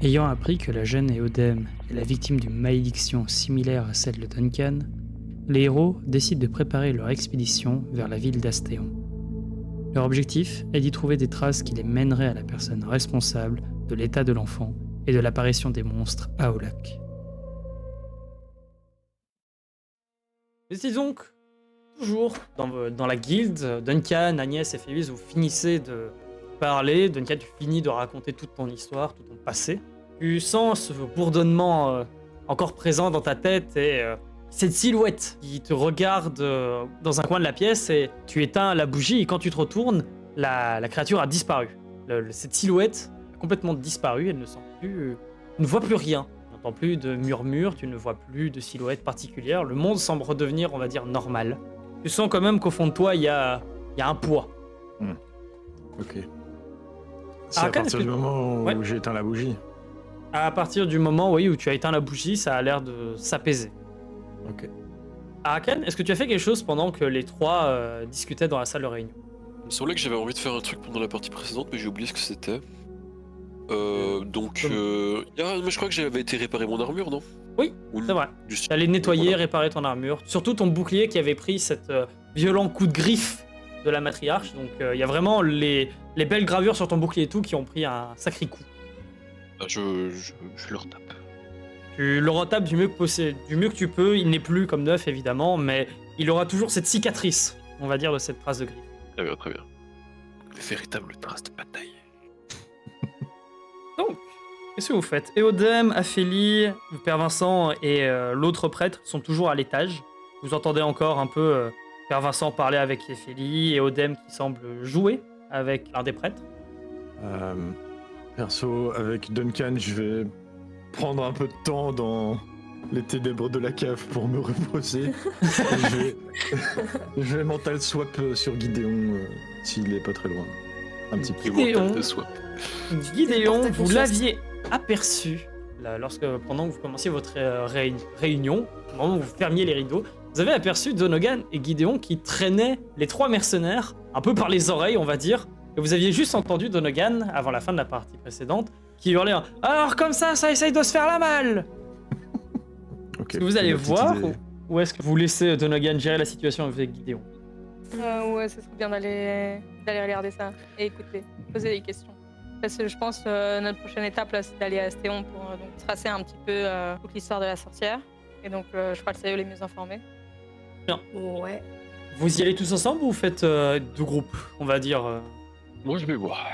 Ayant appris que la jeune Éodème est la victime d'une malédiction similaire à celle de Duncan, les héros décident de préparer leur expédition vers la ville d'Astéon. Leur objectif est d'y trouver des traces qui les mèneraient à la personne responsable de l'état de l'enfant et de l'apparition des monstres à Aulak. Vous étiez donc toujours dans la guilde. Duncan, Agnès et Phoebus, vous finissez de parler. Duncan, tu finis de raconter toute ton histoire, tout ton passé. Tu sens ce bourdonnement encore présent dans ta tête et cette silhouette qui te regarde dans un coin de la pièce et tu éteins la bougie et quand tu te retournes, la créature a disparu. Cette silhouette a complètement disparu, elle ne sent plus, ne voit plus rien. Tu n'entends plus de murmures, tu ne vois plus de silhouette particulière. Le monde semble redevenir, on va dire, normal. Tu sens quand même qu'au fond de toi, il y a un poids. Ok. C'est à partir du moment où j'ai éteint la bougie. À partir du moment, oui, où tu as éteint la bougie, ça a l'air de s'apaiser. Ok. Arakan, est-ce que tu as fait quelque chose pendant que les trois discutaient dans la salle de réunion? Il me semblait que j'avais envie de faire un truc pendant la partie précédente, mais j'ai oublié ce que c'était. Je crois que j'avais été réparer mon armure, non? Oui, c'est vrai. Tu allais nettoyer, réparer ton armure. Surtout ton bouclier qui avait pris cet violent coup de griffe de la matriarche. Donc il y a vraiment les belles gravures sur ton bouclier et tout qui ont pris un sacré coup. Je le retape. Tu le retapes du mieux que tu peux. Il n'est plus comme neuf, évidemment, mais il aura toujours cette cicatrice, on va dire, de cette trace de griffe. Très bien, très bien. Une véritable trace de bataille. Donc, qu'est-ce que vous faites? Éodème, Aphélie, le père Vincent et l'autre prêtre sont toujours à l'étage. Vous entendez encore un peu père Vincent parler avec Aphélie, Éodème qui semble jouer avec l'un des prêtres. Perso, avec Duncan, je vais prendre un peu de temps dans les ténèbres de la cave pour me reposer. je vais mental swap sur Gideon s'il est pas très loin. Un petit peu. Gideon, vous l'aviez aperçu pendant que vous commenciez votre réunion, au moment où vous fermiez les rideaux. Vous avez aperçu Donogan et Gideon qui traînaient les trois mercenaires, un peu par les oreilles, on va dire. Et vous aviez juste entendu Donogan, avant la fin de la partie précédente, qui hurlait « Alors comme ça essaye de se faire la malle !» Okay, Est-ce que vous allez voir ou est-ce que vous laissez Donogan gérer la situation avec Gideon? Ouais, ce serait bien d'aller regarder ça et écouter, poser des questions. Parce que je pense notre prochaine étape, là, c'est d'aller à Astéon pour donc, tracer un petit peu toute l'histoire de la sorcière. Et donc, je crois que c'est eux les mieux informés. Bien. Ouais. Vous y allez tous ensemble ou vous faites deux groupes, on va dire Moi, je vais voir.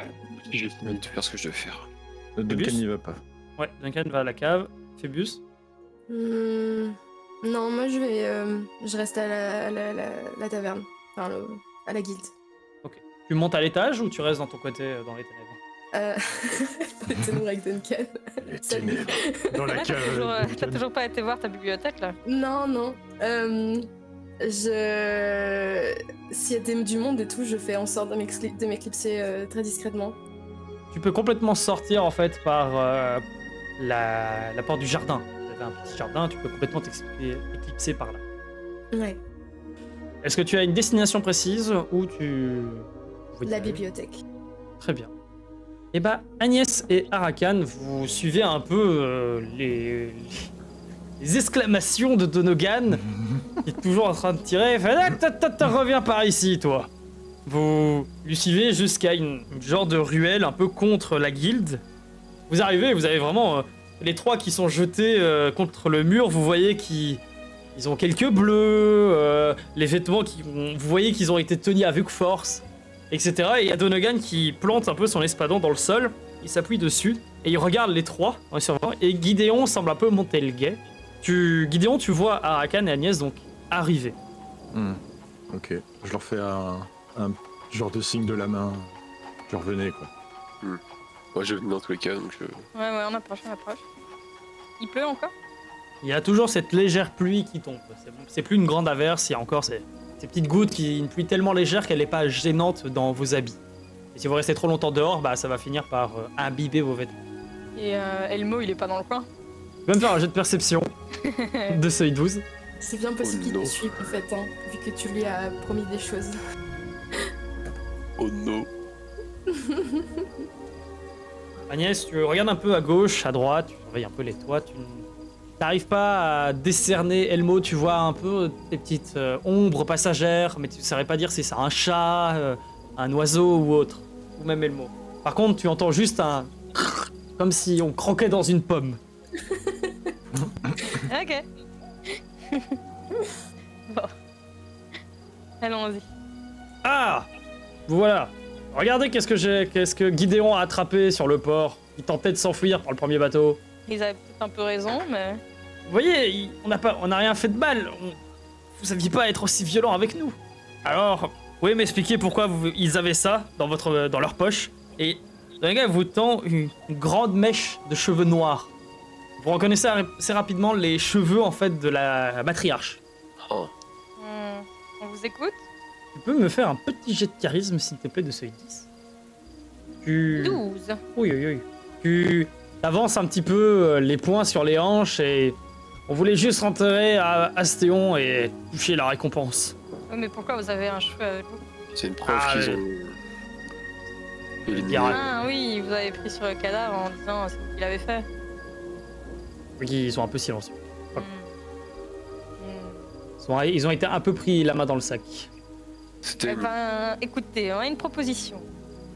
J'ai fini de faire ce que je devais faire. Duncan n'y va pas. Ouais, Duncan va à la cave. Phoebus? Non, moi je reste à la taverne, enfin à la guilde. Ok. Tu montes à l'étage ou tu restes dans ton côté dans les ténèbres? Les ténèbres avec Duncan. Les ténèbres. Dans la cave. T'as toujours pas été voir ta bibliothèque là? Non. S'il y a du monde et tout, je fais en sorte de m'éclipser très discrètement. Tu peux complètement sortir en fait par la porte du jardin. Vous avez un petit jardin, tu peux complètement t'éclipser par là. Ouais. Est-ce que tu as une destination précise ou tu... La bibliothèque. Très bien. Et bah Agnès et Arakan, vous suivez un peu les exclamations de Donogan qui est toujours en train de tirer. Il fait reviens par ici, toi. Vous lui suivez jusqu'à une genre de ruelle un peu contre la guilde. Vous arrivez, vous avez vraiment les trois qui sont jetés contre le mur. Vous voyez qu'ils ont quelques bleus, les vêtements vous voyez qu'ils ont été tenus avec force, etc. Et il y a Donogan qui plante un peu son espadon dans le sol. Il s'appuie dessus et il regarde les trois en surveillant. Et Gideon semble un peu monter le guet. Gideon, tu vois Arakan et Agnès donc arriver. Ok, je leur fais un genre de signe de la main. Je revenais quoi. Moi je venais dans tous les cas donc. Ouais, on approche. Il pleut encore? Il y a toujours cette légère pluie qui tombe. C'est plus une grande averse, il y a encore ces petites gouttes, une pluie tellement légère qu'elle n'est pas gênante dans vos habits. Et si vous restez trop longtemps dehors, bah ça va finir par imbiber vos vêtements. Et Elmo, il est pas dans le coin? Tu peux me faire un jet de perception de seuil 12. C'est bien possible qu'il te suive en fait, hein, vu que tu lui as promis des choses. Oh no. Agnès, tu regardes un peu à gauche, à droite, tu surveilles un peu les toits, tu n'arrives pas à décerner Elmo, tu vois un peu des petites ombres passagères, mais tu ne saurais pas dire si c'est un chat, un oiseau ou autre, ou même Elmo. Par contre, tu entends juste un... comme si on croquait dans une pomme. Ok. Bon. Allons-y. Ah! Voilà. Regardez qu'est-ce que Gideon a attrapé sur le port. Il tentait de s'enfuir par le premier bateau. Ils avaient peut-être un peu raison, mais... Vous voyez, on n'a rien fait de mal. Vous saviez pas être aussi violent avec nous. Alors, vous pouvez m'expliquer pourquoi ils avaient ça dans leur poche? Et le gars vous tend une grande mèche de cheveux noirs. Vous reconnaissez assez rapidement les cheveux en fait de la matriarche. Oh. On vous écoute? Tu peux me faire un petit jet de charisme s'il te plaît de seuil 10. 12. Oui. Tu avances un petit peu les poings sur les hanches et on voulait juste rentrer à Astéon et toucher la récompense. Oui, mais pourquoi vous avez un cheveu avec vous? C'est une preuve Ah, qu'ils ouais. ont éliminé. Dirais- Ah oui, vous avez pris sur le cadavre en disant c'est vous qui l'avez fait. Ils sont un peu silencieux. Hmm. Ils ont été un peu pris la main dans le sac. C'était. Eh ben, écoutez, on a une proposition.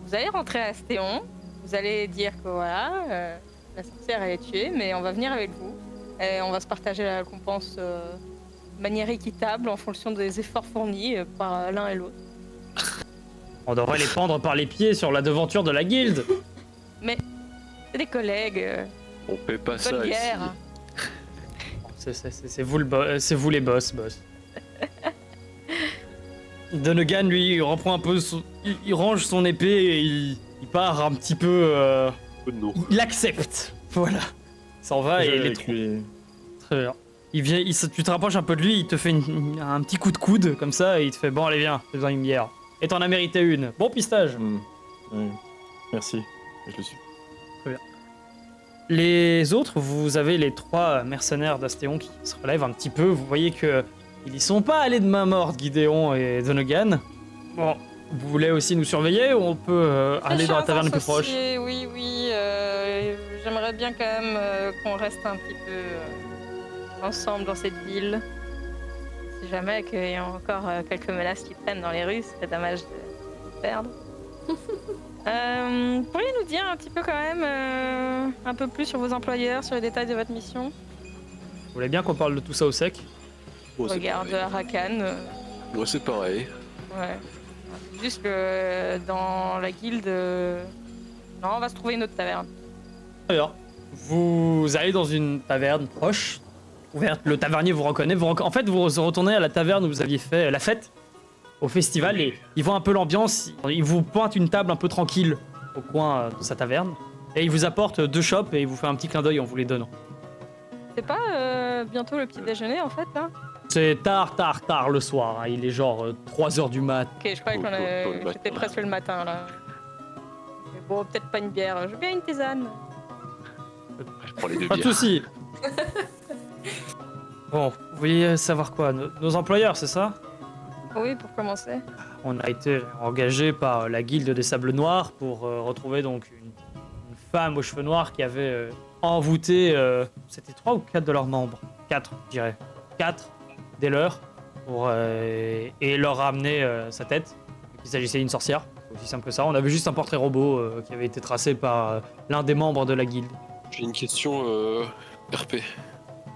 Vous allez rentrer à Astéon, vous allez dire que voilà, la sorcière elle est tuée, mais on va venir avec vous. Et on va se partager la récompense de manière équitable en fonction des efforts fournis par l'un et l'autre. On devrait les pendre par les pieds sur la devanture de la guilde. C'est des collègues, On paie pas ça bonne ici. guerre. C'est c'est vous les boss. Donegan, lui, il reprend un peu, il range son épée et il part un petit peu. Peu de nous. Il accepte. Voilà. Il s'en va et il est Avec trop. lui. Très bien. Tu te rapproches un peu de lui, il te fait un petit coup de coude comme ça et il te fait bon allez viens, j'ai besoin d'une bière. Et t'en as mérité une. Bon pistage. Oui. Merci. Je le suis. Les autres, vous avez les 3 mercenaires d'Astéon qui se relèvent un petit peu. Vous voyez que ils y sont pas allés de main morte, Gideon et Donegan. Bon, vous voulez aussi nous surveiller ou on peut aller dans la taverne plus proche? Oui. J'aimerais bien quand même qu'on reste un petit peu ensemble dans cette ville. Si jamais qu'il y a encore quelques menaces qui prennent dans les rues, ce serait dommage de perdre. Pourriez-vous nous dire un petit peu quand même un peu plus sur vos employeurs, sur les détails de votre mission? Vous voulez bien qu'on parle de tout ça au sec? Moi, c'est Regarde pareil. Arakan. Moi, c'est pareil. Ouais. C'est juste que dans la guilde... Non, on va se trouver une autre taverne. Très bien. Vous allez dans une taverne proche, ouverte. Le tavernier vous reconnaît. En fait, vous retournez à la taverne où vous aviez fait la fête, au festival, et il voit un peu l'ambiance. Il vous pointe une table un peu tranquille au coin de sa taverne. Et il vous apporte 2 chopes et il vous fait un petit clin d'œil en vous les donnant. C'est pas bientôt le petit déjeuner en fait là? C'est tard le soir. Hein. Il est genre 3h du mat. Ok, je croyais Tôt le matin. j'étais presque le matin là. Mais bon, peut-être pas une bière, je veux bien une tisane. Je prends les 2 Pas de bières. soucis. Bon, vous voulez savoir quoi? Nos employeurs, c'est ça? Oui, pour commencer. On a été engagé par la guilde des Sables Noirs pour retrouver donc une femme aux cheveux noirs qui avait envoûté, c'était 3 ou 4 de leurs membres? 4, je dirais. 4 des leurs, et leur ramener sa tête. Il s'agissait d'une sorcière, aussi simple que ça. On avait juste un portrait robot qui avait été tracé par l'un des membres de la guilde. J'ai une question RP.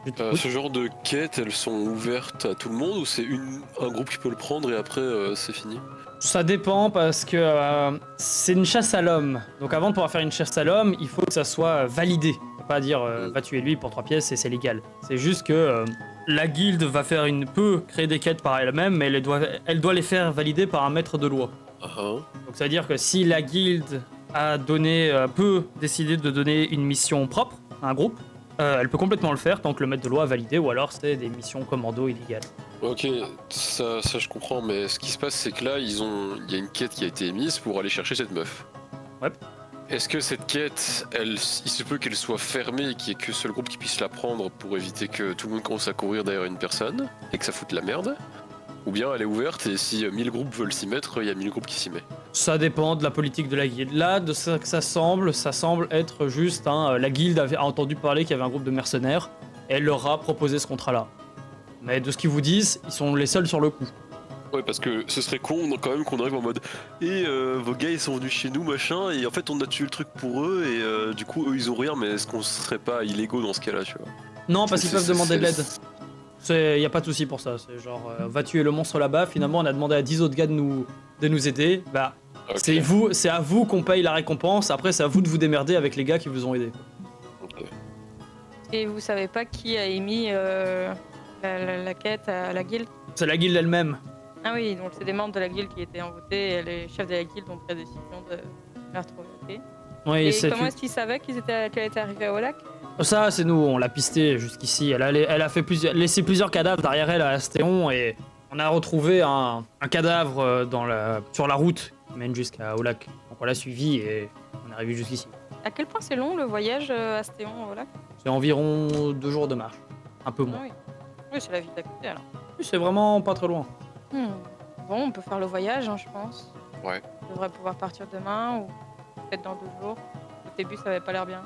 Je t'écoute. Ce genre de quêtes, elles sont ouvertes à tout le monde ou c'est un groupe qui peut le prendre et après c'est fini? Ça dépend parce que c'est une chasse à l'homme. Donc avant de pouvoir faire une chasse à l'homme, il faut que ça soit validé. On peut pas dire va tuer lui pour 3 pièces et c'est légal. C'est juste que la guilde peut créer des quêtes par elle-même, mais elle doit les faire valider par un maître de loi. Ah. Donc ça veut dire que si la guilde peut décider de donner une mission propre à un groupe, elle peut complètement le faire tant que le maître de loi a validé, ou alors c'est des missions commando illégales. Ok, ça je comprends, mais ce qui se passe c'est que là il y a une quête qui a été émise pour aller chercher cette meuf. Ouais. Est-ce que cette quête, il se peut qu'elle soit fermée et qu'il n'y ait que seul groupe qui puisse la prendre pour éviter que tout le monde commence à courir derrière une personne et que ça foute la merde? Ou bien elle est ouverte et si 1000 groupes veulent s'y mettre, il y a 1000 groupes qui s'y mettent. Ça dépend de la politique de la guilde. Là, de ça que ça semble être juste la guilde a entendu parler qu'il y avait un groupe de mercenaires et elle leur a proposé ce contrat-là. Mais de ce qu'ils vous disent, ils sont les seuls sur le coup. Ouais, parce que ce serait con quand même qu'on arrive en mode et vos gars ils sont venus chez nous machin et en fait on a tué le truc pour eux et du coup eux ils ont rien, mais est-ce qu'on serait pas illégaux dans ce cas-là, tu vois? Non, parce qu'ils C'est- peuvent c'est- demander de l'aide. c'est- Y a pas de souci pour ça. C'est genre, va tuer le monstre là-bas. Finalement, on a demandé à 10 autres gars de nous aider. Bah, Ok, c'est à vous qu'on paye la récompense. Après, c'est à vous de vous démerder avec les gars qui vous ont aidé. ok. Et vous savez pas qui a émis la quête à la guilde? C'est la guilde elle-même. Ah oui, donc c'est des membres de la guilde qui étaient envoûtés et les chefs de la guilde ont pris la décision de la retrouver. Oui, Et c'est comment est-ce qu'ils savaient qu'elle était arrivée au lac? ça, c'est nous. On l'a pisté jusqu'ici. Elle a fait laissé plusieurs cadavres derrière elle à Astéon et on a retrouvé un cadavre sur la route qui mène jusqu'au lac. Donc on l'a suivi et on est arrivé jusqu'ici. À quel point c'est long le voyage à Stéon au lac? C'est environ 2 jours de marche. Un peu Ah moins. oui, oui c'est la ville d'à côté alors. C'est vraiment pas très loin. Bon, on peut faire le voyage, hein, je pense. Ouais. On devrait pouvoir partir demain ou peut-être dans 2 jours. Au début, ça avait pas l'air bien.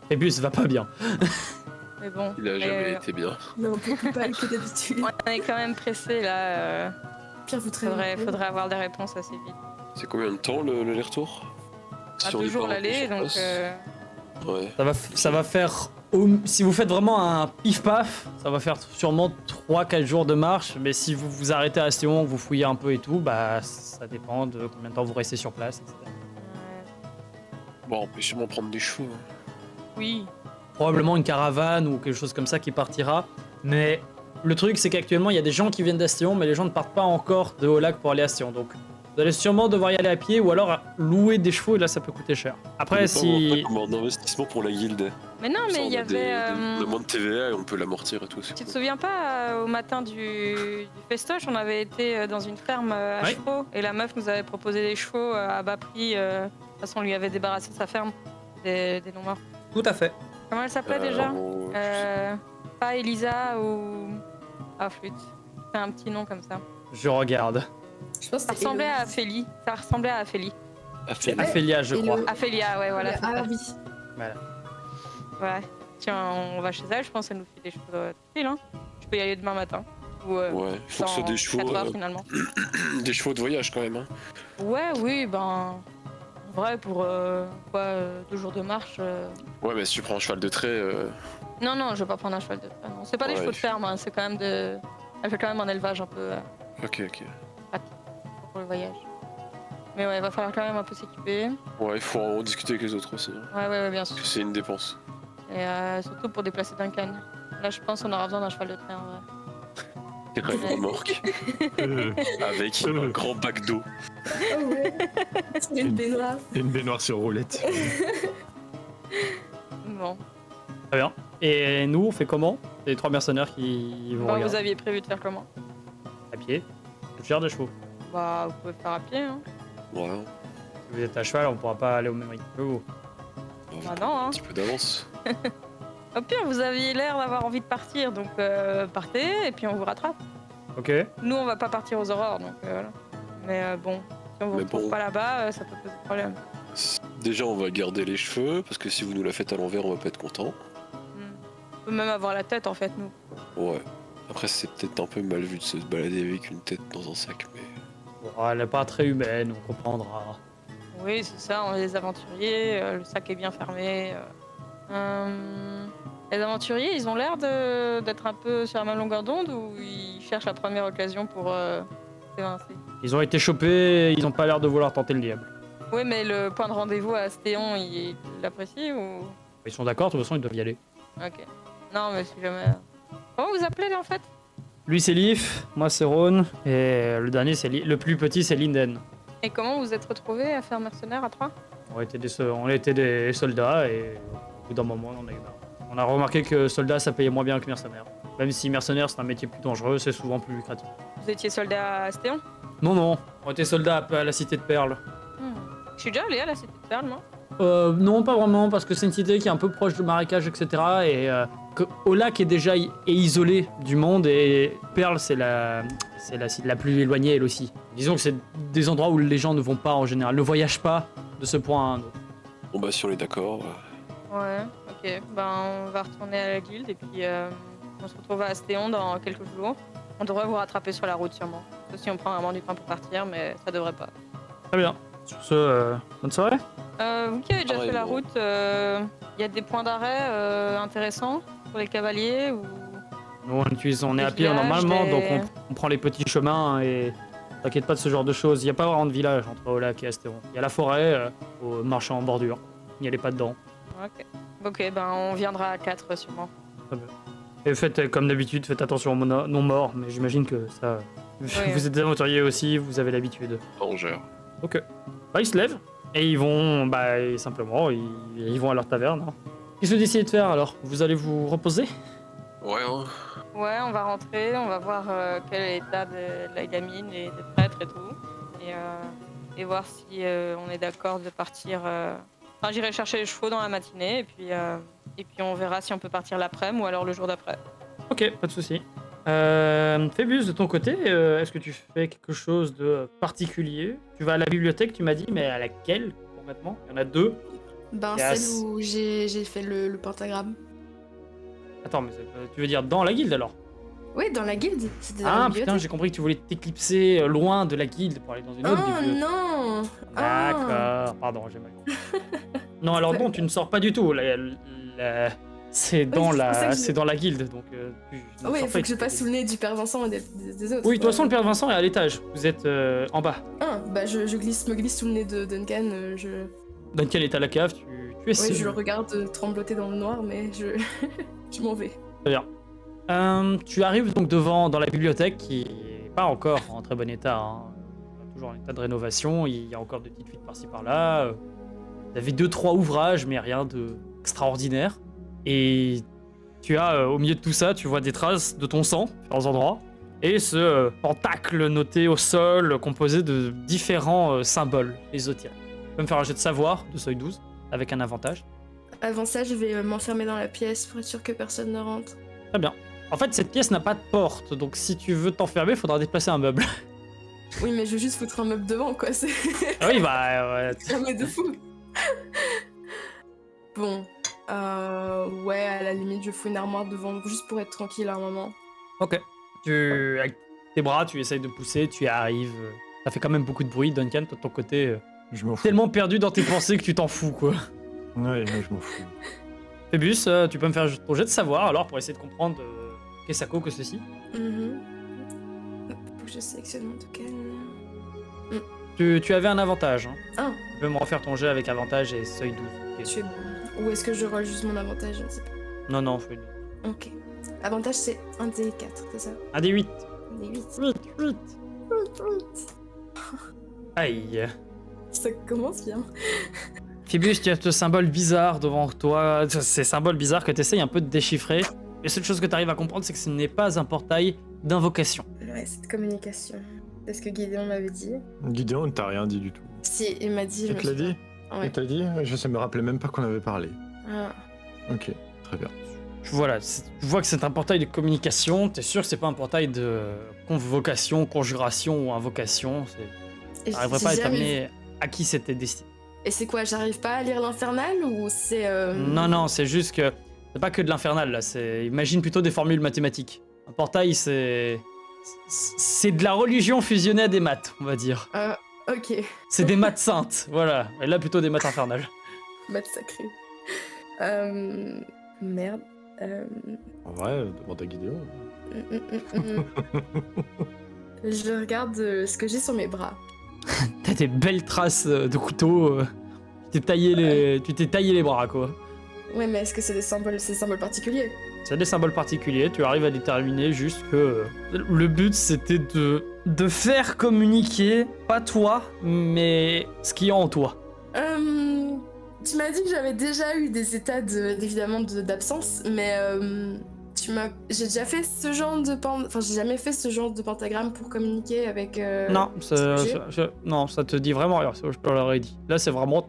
Et puis, ça va pas bien. Mais bon, Il a jamais été bien. Non, beaucoup pas que d'habitude. on est quand même pressé là. Pire, vous traînez. Faudrait avoir des réponses assez vite. C'est combien de temps l'aller-retour? À Si on 2 y jours part, l'aller, sur donc. place. Ouais. Ça va faire. Si vous faites vraiment un pif-paf, ça va faire sûrement 3-4 jours de marche. Mais si vous vous arrêtez à Astéon, que vous fouillez un peu et tout, bah ça dépend de combien de temps vous restez sur place, etc. Bon, on peut sûrement prendre des chevaux. hein. Oui. Probablement une caravane ou quelque chose comme ça qui partira. Mais le truc, c'est qu'actuellement, il y a des gens qui viennent d'Astéon, mais les gens ne partent pas encore de Haut-Lac pour aller à Astéon. Donc, vous allez sûrement devoir y aller à pied ou alors louer des chevaux, et là, ça peut coûter cher. Après, Ça dépend si. un peu comme un investissement pour la guilde. Mais non, Ça, mais on il y a avait. on a moins de TVA et on peut l'amortir et tout. c'est Tu te cool. souviens pas, au matin du festoche, on avait été dans une ferme à Ouais. chevaux et la meuf nous avait proposé des chevaux à bas prix. De toute façon, on lui avait débarrassé de sa ferme des non-morts. Tout à fait. Comment elle s'appelait déjà bon, Pas Elisa ou. Ah, flûte. C'est un petit nom comme ça. Je regarde. Je pense Ça que c'est ressemblait à Héloïse. Aphélie. Ça ressemblait à Aphélie. Affaire. Aphélia, je Et crois. le- Aphélia, ouais, voilà. c'est Ah ça. oui. Ouais. Tiens, on va chez elle, je pense qu'elle nous fait des chevaux tout de suite, hein. Je peux y aller demain matin. Ou Ouais, faut que ce soit dans des chevaux, 4 heures finalement. des chevaux de voyage quand même. Hein. Ouais, oui, ben. En vrai, pour 2 jours de marche. Ouais, mais si tu prends un cheval de trait, Non, non, je vais pas prendre un cheval de trait. Non, c'est pas des Ouais. chevaux de ferme, hein, c'est quand même de. Elle fait quand même un élevage un peu ok. pour le voyage. Mais ouais, il va falloir quand même un peu s'équiper. Ouais, il faut en discuter avec les autres aussi. hein. Ouais, bien sûr. Parce que c'est une dépense. Et surtout pour déplacer Duncan. Là, je pense qu'on aura besoin d'un cheval de trait en vrai. Et une remorque avec un grand bac d'eau. Oh ouais. C'est une baignoire. Et une baignoire sur roulette. Bon. Très bien. Et nous, on fait comment? Les 3 mercenaires qui vont Bon, regarder vous aviez prévu de faire comment? à pied. Je gère des chevaux. Bah, vous pouvez faire à pied, hein. Ouais, Si vous êtes à cheval, on pourra pas aller au même rythme que vous. Bah non, hein. un petit peu d'avance. Au pire, vous aviez l'air d'avoir envie de partir, donc partez et puis on vous rattrape. Ok. Nous, on va pas partir aux aurores, donc voilà. Mais bon, si on vous Mais retrouve bon. pas là-bas, ça peut poser problème. Déjà, on va garder les cheveux, parce que si vous nous la faites à l'envers, on va pas être content. On peut même avoir la tête, en fait, nous. Ouais. Après, c'est peut-être un peu mal vu de se balader avec une tête dans un sac, mais. Bon, elle est pas très humaine, on comprendra. Oui, c'est ça, on est des aventuriers, le sac est bien fermé. Les aventuriers, ils ont l'air d'être un peu sur la même longueur d'onde ou ils cherchent la première occasion pour s'évincer? Ils ont été chopés, ils ont pas l'air de vouloir tenter le diable. Oui, mais le point de rendez-vous à Stéon, il l'apprécie ou... Ils sont d'accord, de toute façon, ils doivent y aller. Ok. Non, mais si jamais... Comment vous appelez, là, en fait? Lui, c'est Leaf, moi, c'est Ron, et le dernier, le plus petit, c'est Linden. Et comment vous êtes retrouvés à faire mercenaire à 3? On était des soldats, et au bout d'un moment, on en a eu marre. On a remarqué que soldat, ça payait moins bien que mercenaire. Même si mercenaire, c'est un métier plus dangereux, c'est souvent plus lucratif. Vous étiez soldat à Stéon? Non, on était soldats à la cité de Perles. Je suis déjà allé à la cité de Perles, moi. Non, pas vraiment, parce que c'est une cité qui est un peu proche de marécages, etc. Et que Haut-Lac est déjà isolé du monde, et Perles, c'est c'est la cible la plus éloignée elle aussi. Disons que c'est des endroits où les gens ne vont pas en général, ne voyagent pas de ce point à un autre. Bon bah si on est d'accord. Ouais, ok. Ben, on va retourner à la guilde et puis on se retrouve à Astéon dans quelques jours. On devrait vous rattraper sur la route sûrement. Sauf si on prend vraiment du temps pour partir, mais ça devrait pas. Très bien. Sur ce, bonne soirée. Vous qui avez déjà fait la Pareillement. route, il y a des points d'arrêt intéressants pour les cavaliers ou... Nous, on est Des à pied villages, normalement, des- donc on prend les petits chemins et t'inquiète pas de ce genre de choses. Il n'y a pas vraiment de village entre Aulac et Astéron. Il y a la forêt, au marché en bordure. N'y allez pas dedans. Ok, ben on viendra à 4 sûrement. Et faites comme d'habitude, faites attention aux non-morts, mais j'imagine que ça... vous êtes des aventuriers aussi, vous avez l'habitude. On gère. Ok. Bah, ils se lèvent et ils vont, simplement, ils vont à leur taverne. Hein. Qu'est-ce que vous décidez de faire alors? Vous allez vous reposer? Ouais, hein. Ouais, on va rentrer, on va voir quel est l'état de la gamine et des prêtres et tout. Et voir si on est d'accord de partir... Enfin, j'irai chercher les chevaux dans la matinée et puis on verra si on peut partir l'après-midi ou alors le jour d'après. Ok, pas de souci. Phébus, de ton côté, est-ce que tu fais quelque chose de particulier? Tu vas à la bibliothèque, tu m'as dit, mais à laquelle concrètement? Il y en a deux. Ben, Yes. celle où j'ai fait le pentagramme. Attends, mais tu veux dire dans la guilde alors? Oui, dans la guilde. C'était dans la Ah bibliothèque. putain, j'ai compris que tu voulais t'éclipser loin de la guilde pour aller dans une autre Oh bibliothèque. non Ah. D'accord, pardon, j'ai mal compris. Non, alors non, tu ne sors pas du tout. C'est dans, c'est pour ça que c'est dans la guilde, donc tu ne Oui, sors il faut pas. que je passe sous le nez du père Vincent et des autres. Oui, de toute façon, le père Vincent est à l'étage. Vous êtes en bas. Ah, bah je me glisse sous le nez de Duncan. Duncan est à la cave, tu es Oui, seul. je le regarde trembloter dans le noir, mais je m'en vais. Très bien. Tu arrives donc dans la bibliothèque qui est pas encore en très bon état. Hein. Toujours en état de rénovation. Il y a encore des petites fuites par-ci par-là. Vous avez 2-3 ouvrages, mais rien d'extraordinaire. Et tu as au milieu de tout ça, tu vois des traces de ton sang, à différents endroits. Et ce pentacle noté au sol, composé de différents symboles ésotériques. Tu peux me faire un jet de savoir de seuil 12, avec un avantage. Avant ça, je vais m'enfermer dans la pièce pour être sûr que personne ne rentre. Très bien. En fait, cette pièce n'a pas de porte, donc si tu veux t'enfermer, il faudra déplacer un meuble. Oui, mais je veux juste foutre un meuble devant, quoi. C'est Ah oui, bah... ouais. jamais de fou. Bon. Ouais, à la limite, je fous une armoire devant, juste pour être tranquille à un moment. Ok. Avec tes bras, tu essayes de pousser, tu y arrives. Ça fait quand même beaucoup de bruit, Duncan, toi de ton côté. Je m'en fous. Tellement perdu dans tes pensées que tu t'en fous, quoi. Ouais, je m'en fous. Phébus, tu peux me faire ton jet de savoir, alors, pour essayer de comprendre qu'est-ce que ceci. Mhm. Hop, faut que je sélectionne mon token. Tu avais un avantage, hein. Ah, Tu peux me refaire ton jet avec avantage et seuil 12. Ok. tu es bon. Ou est-ce que je roll juste mon avantage? Je ne sais pas. Non, non, fais Ok. Avantage, c'est 1 d 4, c'est ça? un des 8. 1 d 8. 8. Aïe. Ça commence bien. Phébus, tu as ce symbole bizarre devant toi, ces symboles bizarres que tu essayes un peu de déchiffrer. La seule chose que tu arrives à comprendre, c'est que ce n'est pas un portail d'invocation. Ouais, cette communication. C'est ce que Gideon m'avait dit. Gideon, t'as rien dit du tout. Si, il m'a dit. Il te l'a dit? Ouais. Il t'a dit? Je sais me rappelais même pas qu'on avait parlé. Ah. Ok, très bien. Voilà, tu vois que c'est un portail de communication, t'es sûr que c'est pas un portail de convocation, conjuration ou invocation. Et Ça n'arriverait j'ai pas à jamais déterminer à qui c'était destiné. Et c'est quoi, j'arrive pas à lire l'infernal ou c'est... Non, non, c'est juste que c'est pas que de l'infernal là, imagine plutôt des formules mathématiques. Un portail, c'est de la religion fusionnée à des maths, on va dire. Ok, C'est des maths saintes, voilà. Et là, plutôt des maths infernales. maths sacré. Merde. En vrai, demande à Gideon. Je regarde ce que j'ai sur mes bras. T'as des belles traces de couteau. Tu t'es taillé les bras, quoi. Ouais, mais est-ce que c'est des symboles particuliers? C'est des symboles particuliers, tu arrives à déterminer juste que le but c'était de faire communiquer, pas toi, mais ce qui est en toi. Tu m'as dit que j'avais déjà eu des états évidemment d'absence, mais j'ai déjà fait ce genre de enfin j'ai jamais fait ce genre de pentagramme pour communiquer avec. Non, ce non, ça te dit vraiment rien, je te l'aurais dit. Là c'est vraiment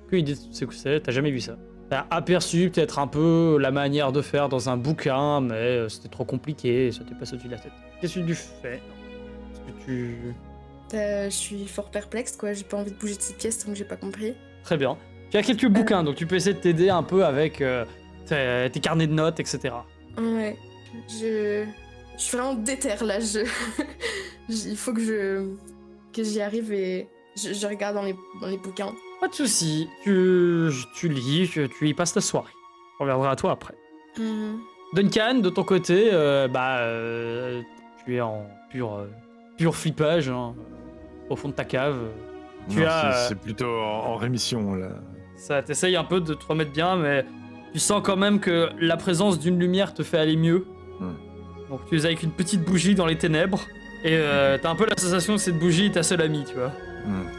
que idée de ce que c'est, t'as jamais vu ça. T'as aperçu peut-être un peu la manière de faire dans un bouquin, mais c'était trop compliqué, ça t'est passé au-dessus de la tête. Qu'est-ce que tu fais? Je suis fort perplexe, quoi. J'ai pas envie de bouger de cette pièce tant que j'ai pas compris. Très bien. Tu as quelques bouquins, donc tu peux essayer de t'aider un peu avec tes carnets de notes, etc. Ouais. Je suis vraiment déter là. Il faut que j'y arrive et je regarde dans les bouquins. Pas de soucis, tu lis, tu y passes ta soirée. On reviendra à toi après. Mhm. Duncan, de ton côté, tu es en pur flippage, hein, au fond de ta cave. Tu Non, as, c'est plutôt en rémission là. ça t'essaye un peu de te remettre bien, mais tu sens quand même que la présence d'une lumière te fait aller mieux. Donc tu es avec une petite bougie dans les ténèbres, et t'as un peu la sensation que cette bougie est ta seule amie, tu vois.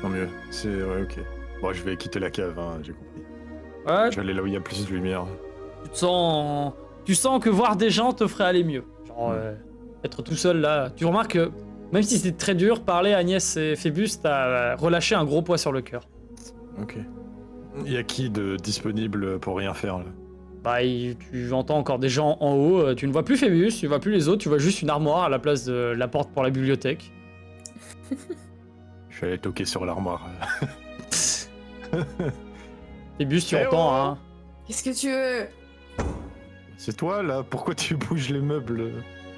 Tant mieux. Ouais, ok. Bon, je vais quitter la cave, hein, j'ai compris. Ouais, Je vais aller là où il y a plus de lumière. tu sens que voir des gens te ferait aller mieux. Genre, être tout seul là. Tu remarques que, même si c'est très dur, parler à Agnès et Phébus, t'as relâché un gros poids sur le cœur. Ok. Il y a qui de disponible pour rien faire là? Bah, tu entends encore des gens en haut. Tu ne vois plus Phébus, tu vois plus les autres, tu vois juste une armoire à la place de la porte pour la bibliothèque. Je vais aller toquer sur l'armoire. Phébus, tu Eh entends, oh hein. Qu'est-ce que tu veux? C'est toi là? Pourquoi tu bouges les meubles?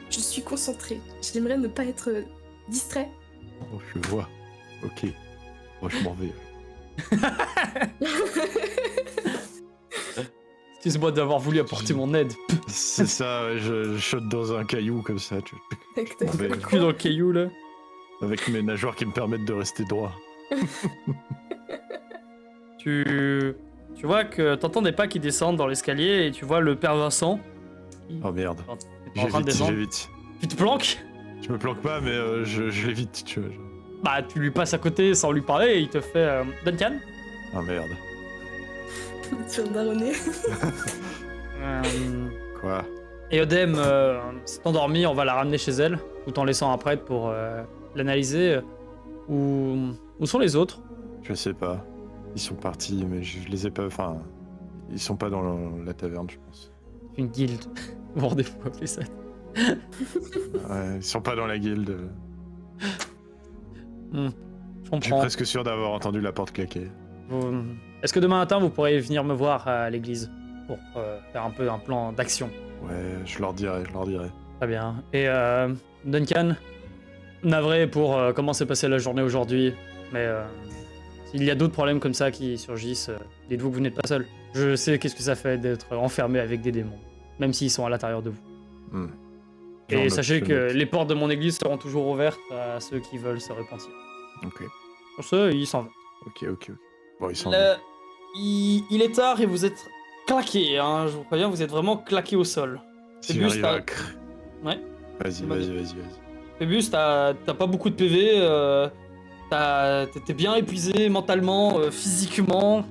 Je suis concentrée. J'aimerais ne pas être distrait. Oh, je vois. Ok. Bon, je m'en vais. Excuse-moi d'avoir voulu apporter mon aide. C'est ça, ouais, je saute dans un caillou comme ça, Tac, tac, Ouais. tac. Cul dans le caillou là. avec mes nageoires qui me permettent de rester droit. Tu vois que t'entends des pas qui descendent dans l'escalier et tu vois le père Vincent. Oh merde. T'es en train de descendre. J'évite. Tu te planques? Je me planque pas, mais je l'évite, tu vois. Bah, tu lui passes à côté sans lui parler et il te fait Duncan. Oh merde. Tu vas daronner. Quoi? Et Odem s'est endormie, on va la ramener chez elle, tout en laissant un prêtre pour l'analyser. Où sont les autres? Je sais pas. Ils sont partis, mais je les ai pas. Enfin, ils sont pas dans la taverne, je pense. Une guilde. Vendez-vous appeler ça. Ouais, ils sont pas dans la guilde. Je Je suis comprends. presque sûr d'avoir entendu la porte claquer. Est-ce que demain matin vous pourrez venir me voir à l'église pour faire un peu un plan d'action? Ouais, je leur dirai. Très bien. Et Duncan, navré pour comment s'est passée la journée aujourd'hui, mais s'il y a d'autres problèmes comme ça qui surgissent, dites-vous que vous n'êtes pas seul. Je sais qu'est-ce que ça fait d'être enfermé avec des démons, même s'ils sont à l'intérieur de vous. J'en Et note, sachez je que note. les portes de mon église seront toujours ouvertes à ceux qui veulent se repentir. Ok, Pour ce, il s'en va. ok. Bon, ils sont. Il est tard et vous êtes claqués, hein, je vous préviens, vous êtes vraiment claqués au sol. Si Phébus, j'arrive à Ouais. Vas-y. Phébus, t'as pas beaucoup de PV, t'es bien épuisé mentalement, physiquement.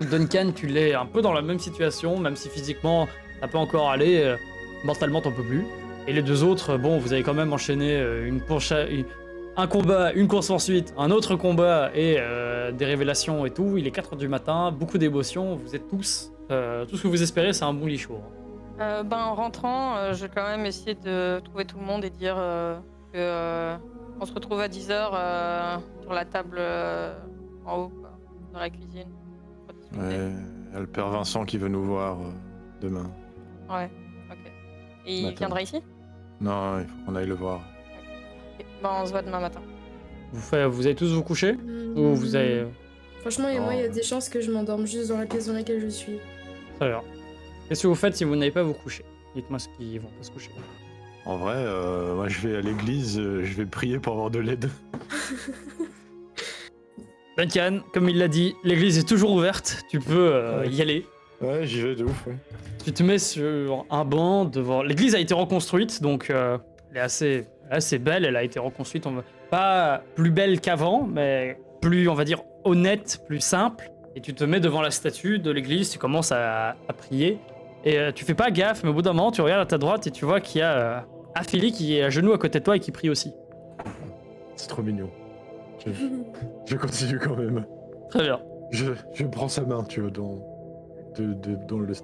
Duncan, tu l'es un peu dans la même situation, même si physiquement ça peut encore aller, mentalement t'en peux plus. Et les deux autres, bon, vous avez quand même enchaîné un combat, une course-poursuite, un autre combat et des révélations et tout. Il est 4h du matin, beaucoup d'émotions, vous êtes tous... tout ce que vous espérez, c'est un bon lit chaud. En rentrant, je vais quand même essayer de trouver tout le monde et dire que on se retrouve à 10h sur la table en haut, quoi, dans la cuisine. Pour discuter. Ouais, il y a le père Vincent qui veut nous voir demain. Ouais, ok. Et il Matin. viendra ici? Non, il faut qu'on aille le voir. Ok. On se voit demain matin. Vous allez tous vous coucher? Ou vous avez... Franchement, et moi, il y a Non. des chances que je m'endorme juste dans la pièce dans laquelle je suis. Très bien. Qu'est-ce que vous faites si vous n'allez pas vous coucher? Dites-moi ceux qui vont pas se coucher. En vrai, moi je vais à l'église, je vais prier pour avoir de l'aide. Duncan, comme il l'a dit, l'église est toujours ouverte, tu peux y aller. Ouais, j'y vais de ouf, ouais. Tu te mets sur un banc devant... L'église a été reconstruite, donc elle est assez belle, elle a été reconstruite, pas plus belle qu'avant, mais plus, on va dire, honnête, plus simple. Et tu te mets devant la statue de l'église, tu commences à prier. Et tu fais pas gaffe, mais au bout d'un moment, tu regardes à ta droite et tu vois qu'il y a Aphili qui est à genoux à côté de toi et qui prie aussi. C'est trop mignon. Je continue quand même. Très bien. Je prends sa main, tu vois, dans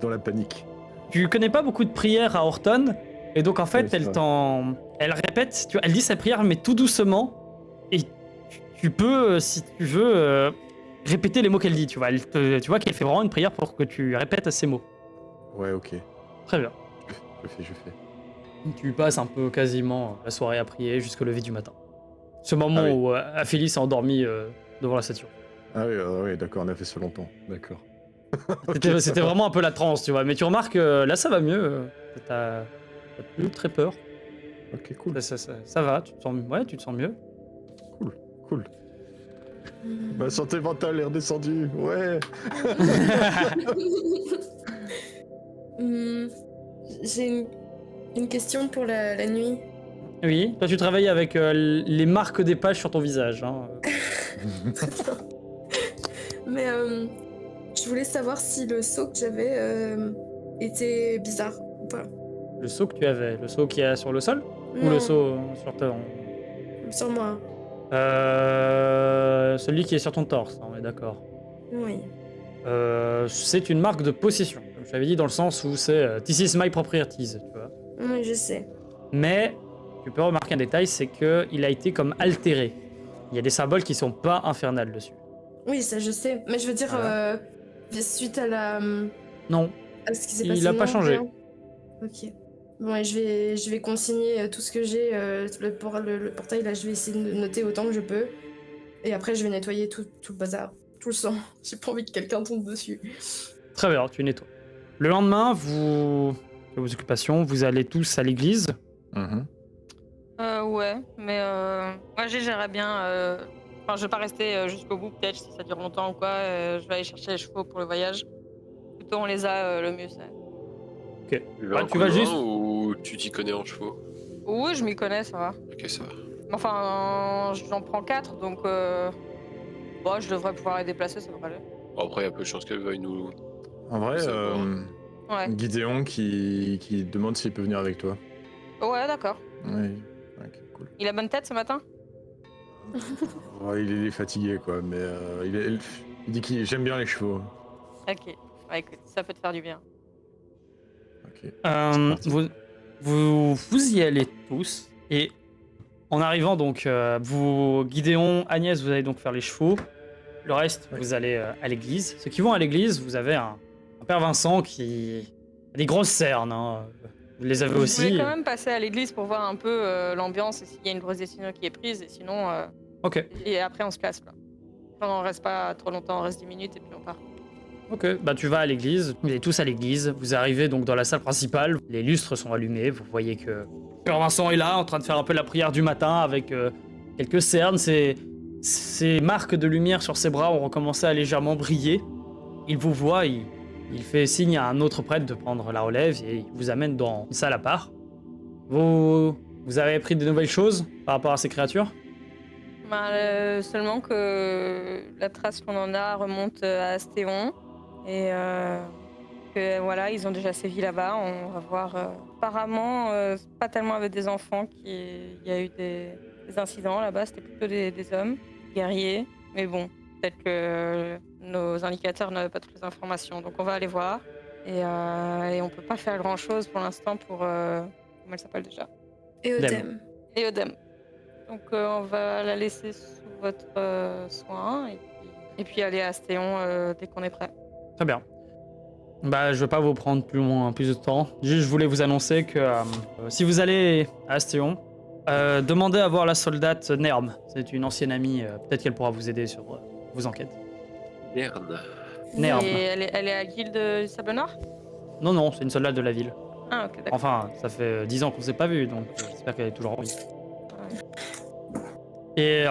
la panique. Tu connais pas beaucoup de prières à Horton, et donc en fait, Oui, c'est elle vrai. elle répète, elle dit sa prière, mais tout doucement. Et tu peux, si tu veux, répéter les mots qu'elle dit. Tu vois, tu vois qu'elle fait vraiment une prière pour que tu répètes ces mots. Ouais, ok. Très bien. Je fais. Tu passes un peu quasiment la soirée à prier jusqu'au lever du matin. Ce moment Ah oui. où Aphélis s'est endormi devant la statue. Ah oui, d'accord, on a fait ça longtemps. D'accord. C'était vraiment un peu la transe, tu vois. Mais tu remarques, là, ça va mieux. T'as plus très peur. Ok, cool. Ça va, tu te sens mieux. Cool. Ma santé mentale est redescendue. Ouais. J'ai une question pour la nuit. Oui, toi tu travailles avec les marques des pages sur ton visage. Hein. Mais je voulais savoir si le saut que j'avais était bizarre ou pas. Le saut que tu avais, le saut qui est sur le sol ou Non, le saut sur ton... sur moi. Celui qui est sur ton torse, on est d'accord. Oui. C'est une marque de possession, comme je t'avais dit, dans le sens où c'est This is my properties, tu vois. Oui, je sais. Mais tu peux remarquer un détail, c'est qu'il a été comme altéré. Il y a des symboles qui sont pas infernales dessus. Oui, ça je sais. Mais je veux dire, Voilà. suite à la... Non, à ce qui s'est Il passé. a pas non, changé. rien. Ok. Bon, et je vais consigner tout ce que j'ai. Le portail, là, je vais essayer de noter autant que je peux. Et après, je vais nettoyer tout le bazar. Tout le sang. J'ai pas envie que quelqu'un tombe dessus. très bien, tu nettoies. Le lendemain, vos occupations, vous allez tous à l'église. Mhm. Ouais, mais moi j'aimerais bien. Enfin, je vais pas rester jusqu'au bout, peut-être si ça dure longtemps ou quoi. Je vais aller chercher les chevaux pour le voyage. Plutôt on les a, le mieux c'est. Ok. Tu Bah, vas un tu coup vas loin juste. ou tu t'y connais en chevaux? Oui, je m'y connais, ça va. Ok, ça va. Enfin, j'en prends 4, donc bon, je devrais pouvoir les déplacer, ça devrait aller. Bon, après, il y a peu de chances qu'elle veuille nous. En vrai, Ça va. Ouais. Gideon qui demande s'il peut venir avec toi. Ouais, d'accord. Ouais. Ok, cool. Il a bonne tête ce matin? Ouais, il est fatigué, quoi, mais il dit qu'il j'aime bien les chevaux. Ok. Ouais, écoute, ça peut te faire du bien. Ok. C'est Euh, parti. vous y allez tous. Et en arrivant, donc, Gideon, Agnès, vous allez donc faire les chevaux. Le reste, Ouais. vous allez à l'église. Ceux qui vont à l'église, vous avez un père Vincent qui a des grosses cernes. Hein. Vous les avez Je aussi. voulais quand même passer à l'église pour voir un peu l'ambiance et s'il y a une grosse décision qui est prise, et sinon. Ok. Et après, on se casse, là. Enfin, on reste pas trop longtemps, on reste 10 minutes et puis on part. Ok, bah tu vas à l'église, vous allez tous à l'église, vous arrivez donc dans la salle principale, les lustres sont allumés, vous voyez que Père Vincent est là en train de faire un peu la prière du matin avec quelques cernes, ces marques de lumière sur ses bras ont recommencé à légèrement briller. Il vous voit, il fait signe à un autre prêtre de prendre la relève et il vous amène dans une salle à part. Vous avez appris de nouvelles choses par rapport à ces créatures? Bah, seulement que la trace qu'on en a remonte à Astéon. Et que voilà, ils ont déjà sévi là-bas. On va voir. Apparemment, pas tellement avec des enfants qu'il y a eu des incidents là-bas. C'était plutôt des hommes, guerriers. Mais bon, peut-être que nos indicateurs n'avaient pas toutes les informations. Donc on va aller voir. Et on peut pas faire grand-chose pour l'instant pour... comment elle s'appelle déjà? Eodem. Eodem. Donc on va la laisser sous votre soin. Et puis aller à Astéon dès qu'on est prêt. Très bien. Bah, je vais pas vous prendre plus de temps. Juste, je voulais vous annoncer que si vous allez à Astéon, demandez à voir la soldate Nerm. C'est une ancienne amie. Peut-être qu'elle pourra vous aider sur vos enquêtes. Merde. Nerm. Et elle est à Guilde du Sable Noir? Non, non, c'est une soldate de la ville. Ah, ok, d'accord. Enfin, ça fait 10 ans qu'on s'est pas vu, donc j'espère qu'elle est toujours en vie. Et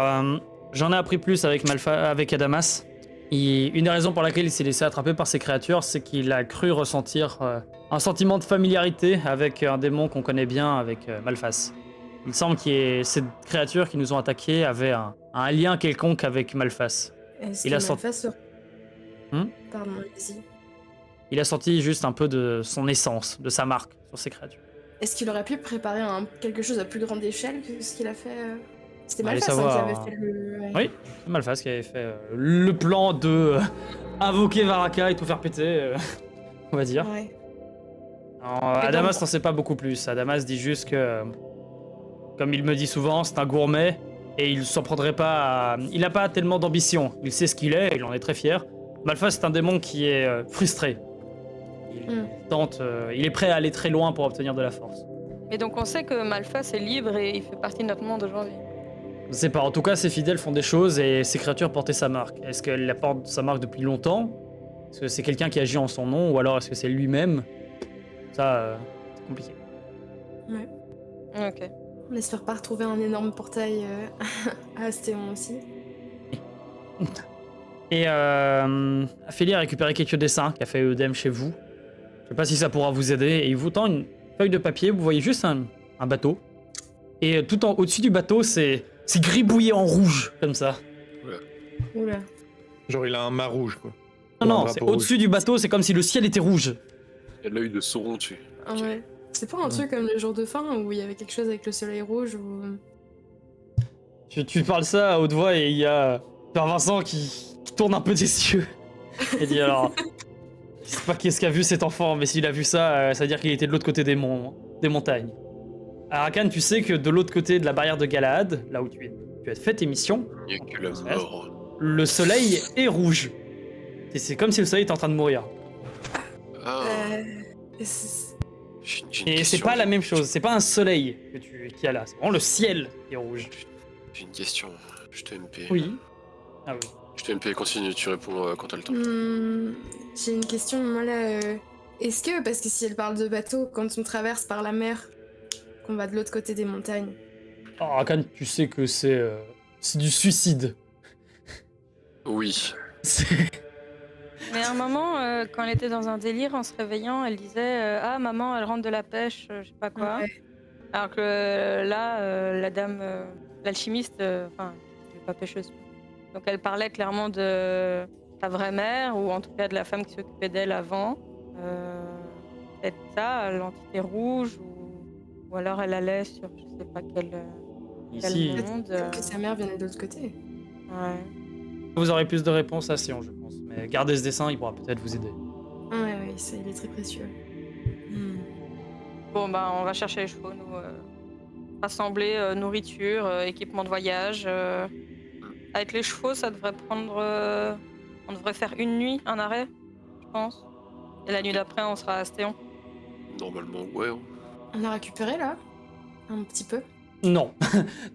j'en ai appris plus avec Adamas. Une des raisons pour laquelle il s'est laissé attraper par ces créatures, c'est qu'il a cru ressentir un sentiment de familiarité avec un démon qu'on connaît bien, avec Malphas. Il semble que ces créatures qui nous ont attaqués avaient un lien quelconque avec Malphas. Est-ce Il a que senti- Malphas Hmm Pardon, vas-y. Il a senti juste un peu de son essence, de sa marque sur ces créatures. Est-ce qu'il aurait pu préparer quelque chose à plus grande échelle que ce qu'il a fait C'était Allez Malphas savoir, qui avait fait le... Ouais. Oui, c'est Malphas qui avait fait le plan de invoquer Varaka et tout faire péter, on va dire. Ouais. Alors, Mais Adamas donc- n'en sait pas beaucoup plus. Adamas dit juste que Comme il me dit souvent, c'est un gourmet et il s'en prendrait pas à... Il n'a pas tellement d'ambition. Il sait ce qu'il est et il en est très fier. Malphas, c'est un démon qui est frustré. Il est prêt à aller très loin pour obtenir de la force. Et donc on sait que Malphas est libre et il fait partie de notre monde aujourd'hui. Je sais pas, en tout cas, ses fidèles font des choses et ses créatures portaient sa marque. Est-ce qu'elle porte sa marque depuis longtemps? Est-ce que c'est quelqu'un qui agit en son nom ou alors est-ce que c'est lui-même? Ça, c'est compliqué. Ok. On espère pas retrouver un énorme portail à Astéon aussi. Et Ophélie a récupéré quelques dessins qu'a fait Eudem chez vous. Je sais pas si ça pourra vous aider. Et il vous tend une feuille de papier, vous voyez juste un bateau. Et au-dessus du bateau, c'est gribouillé en rouge, comme ça. Oula. Genre, il a un mât rouge, quoi. Non, Ou un non, drapeau c'est au-dessus rouge. du bateau, c'est comme si le ciel était rouge. Il y a l'œil de Sauron dessus. Ah ouais. C'est pas un truc comme le jour de fin où il y avait quelque chose avec le soleil rouge ou... Tu parles ça à haute voix et il y a Père Vincent qui tourne un peu des yeux. Et dit alors... Je sais pas qu'est-ce qu'a vu cet enfant, mais s'il a vu ça, ça veut dire qu'il était de l'autre côté des montagnes. Arakan, tu sais que de l'autre côté de la barrière de Galahad, là où tu as fait tes missions, Il n'y a que la mort. le soleil est rouge. Et c'est comme si le soleil était en train de mourir. Ah, c'est- j'ai une Et c'est question. pas la même chose, c'est pas un soleil qu'il y a là, c'est vraiment le ciel qui est rouge. J'ai une question. Je te MP. Oui. Ah oui. Je te MP, continue, tu réponds quand t'as le temps. J'ai une question, moi là. Est-ce que, parce que si elle parle de bateau, quand on traverse par la mer, qu'on va de l'autre côté des montagnes, Arakan, tu sais que c'est du suicide. Oui. C'est- Mais à un moment, quand elle était dans un délire en se réveillant, elle disait ah maman, elle rentre de la pêche, je sais pas quoi. Ouais. Alors que là, la dame, l'alchimiste, enfin, elle est pas pêcheuse. Donc elle parlait clairement de sa vraie mère ou en tout cas de la femme qui s'occupait d'elle avant. Peut-être ça, l'entité rouge ou alors elle allait sur je sais pas quel Ici, monde. peut-être que sa mère venait de l'autre côté. Ouais. vous aurez plus de réponses à Sion, je pense. Mais gardez ce dessin, il pourra peut-être vous aider. Ouais, il est très précieux. Bon bah on va chercher les chevaux, nous rassembler nourriture, équipement de voyage. Avec les chevaux, ça devrait prendre. On devrait faire une nuit, un arrêt, je pense. Et la nuit d'après, on sera à Astéon. Normalement, ouais. On a récupéré là un petit peu. Non.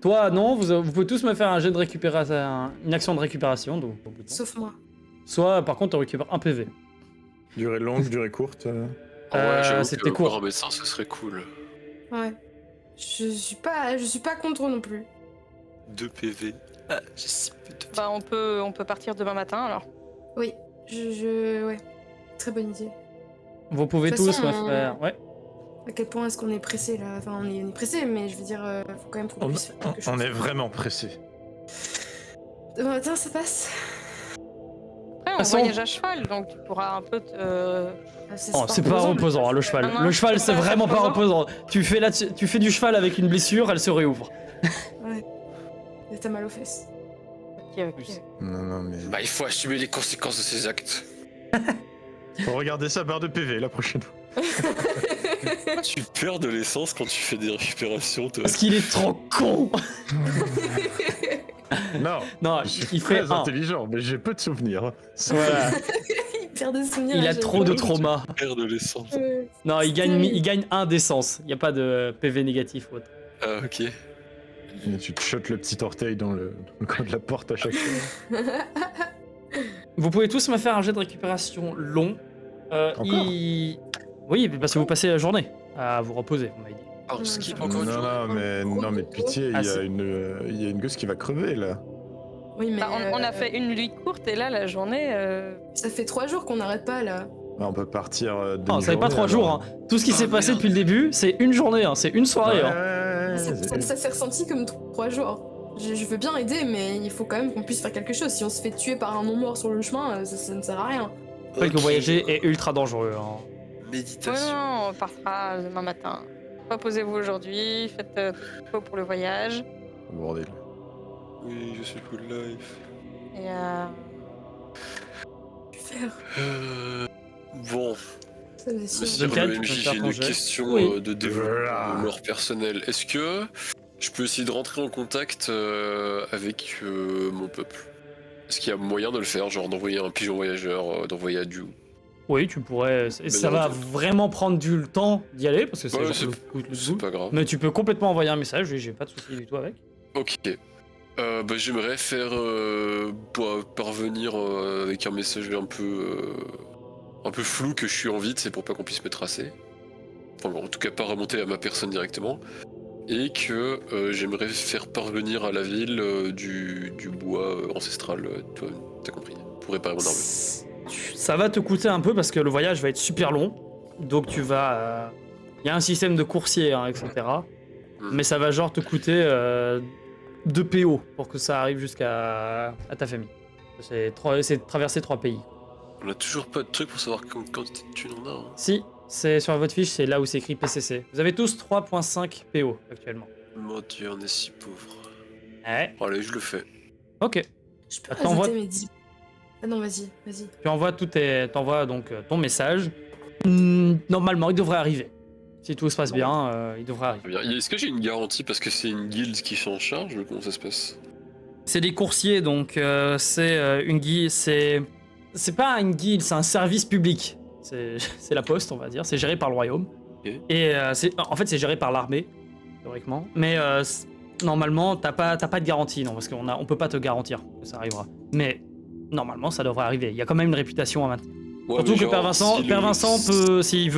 Toi, non, vous pouvez tous me faire un jet de récupération, une action de récupération. Donc, au bout de temps. Sauf moi. Soit, par contre, on récupère un PV. Durée longue, durée courte. Ah ouais, j'avoue c'était que court. avoir un médecin, ce serait cool. Ouais. Je suis pas contre non plus. 2 PV. Ah, j'ai 6 peu de Bah on peut partir demain matin alors. Oui, ouais. Très bonne idée. Vous pouvez De toute tous façon, me faire... Ouais. À quel point est-ce qu'on est pressé là? Enfin, on est pressé, mais je veux dire, faut quand même qu'on puisse faire quelque chose. On est vraiment pressé. Demain matin, ça passe. Après, on façon- voyage à cheval, donc tu pourras un peu te. Oh, c'est pas reposant, hein, le cheval. Non, non, Le cheval, c'est c'est pas vraiment pas reposant. reposant. Tu fais du cheval avec une blessure, elle se réouvre. Et t'as mal aux fesses. Ok. Non, mais. Bah, il faut assumer les conséquences de ses actes. Faut regarder sa barre de PV la prochaine fois. Tu perds de l'essence quand tu fais des récupérations, toi. Parce qu'il est trop con. Non, Non, je suis il fait très un. intelligent, mais j'ai peu de souvenirs. Voilà. Il perd des souvenirs. Il à a chaque trop fois. de traumas. Tu perds de l'essence. Non, il terrible. gagne un d'essence. Il n'y a pas de PV négatif ou autre. Ah, ok. Et tu te shottes le petit orteil dans le coin de la porte à chaque fois. Vous pouvez tous me faire un jet de récupération long. Encore Oui, parce que vous passez la journée à vous reposer, vous m'avez dit. Ah, on skip Non, encore une fois. Non, mais pitié, Ah, il y a c'est- une gosse qui va crever là. Oui, mais Bah, on a fait une nuit courte et là la journée. ça fait 3 jours qu'on n'arrête pas là. Bah, on peut partir. Non, ça fait pas 3 jours. Hein. Tout ce qui s'est passé merde. depuis le début, c'est une journée, hein. C'est une soirée. Hein. Ça s'est ressenti comme 3 jours. Je veux bien aider, mais il faut quand même qu'on puisse faire quelque chose. Si on se fait tuer par un non-mort sur le chemin, ça ne sert à rien. Rappelle que voyager est ultra dangereux. Hein. Ouais, Méditation. non, on partira demain matin. Reposez-vous aujourd'hui, faites tout ce qu'il faut pour le voyage. Bordel. Oui, je suis cool life. Et Faire. Bon, Ça va monsieur sûr. Duncan, le tu peux MJ, faire j'ai ton une jet. question Oui. de développement de lore personnel. Est-ce que Je peux essayer de rentrer en contact avec mon peuple. Est-ce qu'il y a moyen de le faire, genre d'envoyer un pigeon voyageur, d'envoyer à Dieu? Oui, tu pourrais. Ça va vraiment prendre du temps d'y aller parce que c'est Ouais, genre c'est- le C'est bout. pas grave. Mais tu peux complètement envoyer un message, oui, j'ai pas de souci du tout avec. Ok. J'aimerais faire parvenir avec un message un peu flou que je suis en vide, c'est pour pas qu'on puisse me tracer. Enfin bon, en tout cas pas remonter à ma personne directement. Et que j'aimerais faire parvenir à la ville du bois ancestral, toi, t'as compris, pour réparer mon arme. Ça va te coûter un peu parce que le voyage va être super long. Donc tu vas. Il y a un système de coursier, hein, etc. Mais ça va genre te coûter 2 PO pour que ça arrive jusqu'à ta famille. C'est de traverser 3 pays. On a toujours pas de truc pour savoir quand tu en as. Hein. Si, c'est sur votre fiche, c'est là où c'est écrit PCC. Vous avez tous 3.5 PO actuellement. Mon dieu, on est si pauvre. Ouais. Allez, je le fais. Ok. Je peux Attends, rajouter mes 10. Ah non, vas-y. Tu envoies t'envoies donc ton message. Normalement, il devrait arriver. Si tout se passe bien, il devrait arriver. Très bien. Est-ce que j'ai une garantie parce que c'est une guilde qui s'en charge? Comment ça se passe? C'est des coursiers, donc c'est une guilde. C'est pas une guilde, c'est un service public. C'est la poste, on va dire. C'est géré par le royaume. Ok. Et en fait, c'est géré par l'armée, théoriquement. Mais normalement, t'as pas de garantie, non, parce qu'on peut pas te garantir que ça arrivera. Mais normalement, ça devrait arriver. Il y a quand même une réputation à maintenir. Ouais, Surtout mais que genre, Père Vincent, si Père Vincent peut, si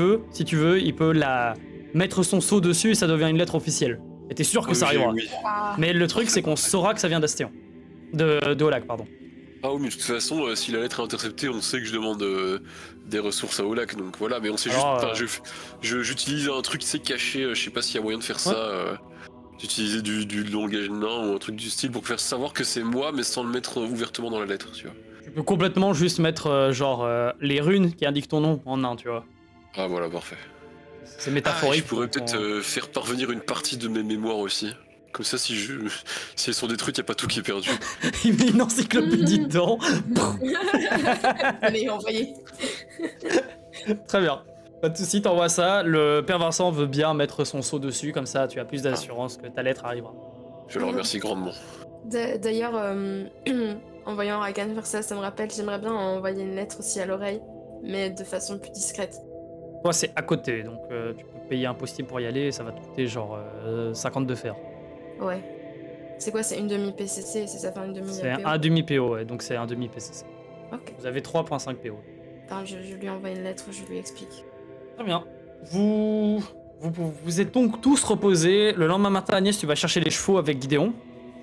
tu veux, il peut mettre son sceau dessus et ça devient une lettre officielle. Et t'es sûr que ça arrivera. Oui. Ah, Mais le truc, c'est qu'on saura que ça vient d'Astéon. De Olac, pardon. Ah oui, mais de toute façon, si la lettre est interceptée, on sait que je demande des ressources à Olac, donc voilà, mais on sait Alors, juste. J'utilise un truc, c'est caché, je sais pas s'il y a moyen de faire ça. D'utiliser du langage nain ou un truc du style pour faire savoir que c'est moi, mais sans le mettre ouvertement dans la lettre, tu vois. Tu peux complètement juste mettre les runes qui indiquent ton nom en nain, tu vois. Ah voilà, parfait. C'est métaphorique. Je pourrais donc peut-être faire parvenir une partie de mes mémoires aussi. Comme ça, si elles sont détruites, y a pas tout qui est perdu. Il met une encyclopédie dedans. Allez, envoyez. Très bien. Pas de soucis, t'envoies ça. Le Père Vincent veut bien mettre son sceau dessus, comme ça tu as plus d'assurance que ta lettre arrivera. Je le remercie grandement. D'ailleurs, en voyant Ragan faire ça, ça me rappelle, j'aimerais bien envoyer une lettre aussi à l'oreille, mais de façon plus discrète. Toi, c'est à côté, donc tu peux payer un postier pour y aller, ça va te coûter genre 50 de fer. Ouais. C'est quoi, c'est une demi-PCC, c'est ça, enfin une demi C'est PO. un demi-PO, ouais, donc c'est un demi-PCC. Ok. Vous avez 3.5 PO. Enfin, je lui envoie une lettre, je lui explique. Très bien. Vous êtes donc tous reposés. Le lendemain matin, Agnès, tu vas chercher les chevaux avec Gideon.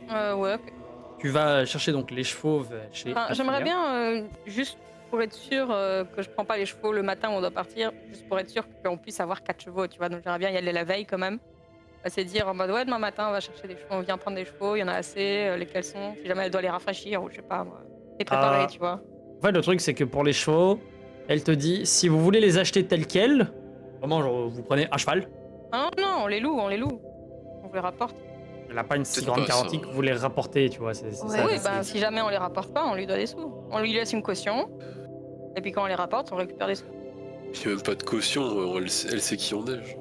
Ouais, ok. Tu vas chercher donc les chevaux chez Enfin, j'aimerais Athélia. bien, juste pour être sûr que je prends pas les chevaux le matin où on doit partir, juste pour être sûr qu'on puisse avoir 4 chevaux, tu vois. Donc j'aimerais bien y aller la veille quand même. C'est dire en mode ouais, demain matin on va chercher des chevaux, on vient prendre des chevaux, il y en a assez, lesquels sont, si jamais elle doit les rafraîchir ou je sais pas moi. Les préparer, tu vois. En fait, le truc, c'est que pour les chevaux, elle te dit si vous voulez les acheter tels quels, vraiment, genre, vous prenez un cheval. Ah non, on les loue. On vous les rapporte. Elle n'a pas une si C'est grande pas ça. garantie que vous les rapportez, tu vois. C'est Ouais. ça, Oui, c'est- bah si jamais on les rapporte pas, on lui doit des sous. On lui laisse une caution, et puis quand on les rapporte, on récupère des sous. Il n'y a même pas de caution, elle sait qui on est.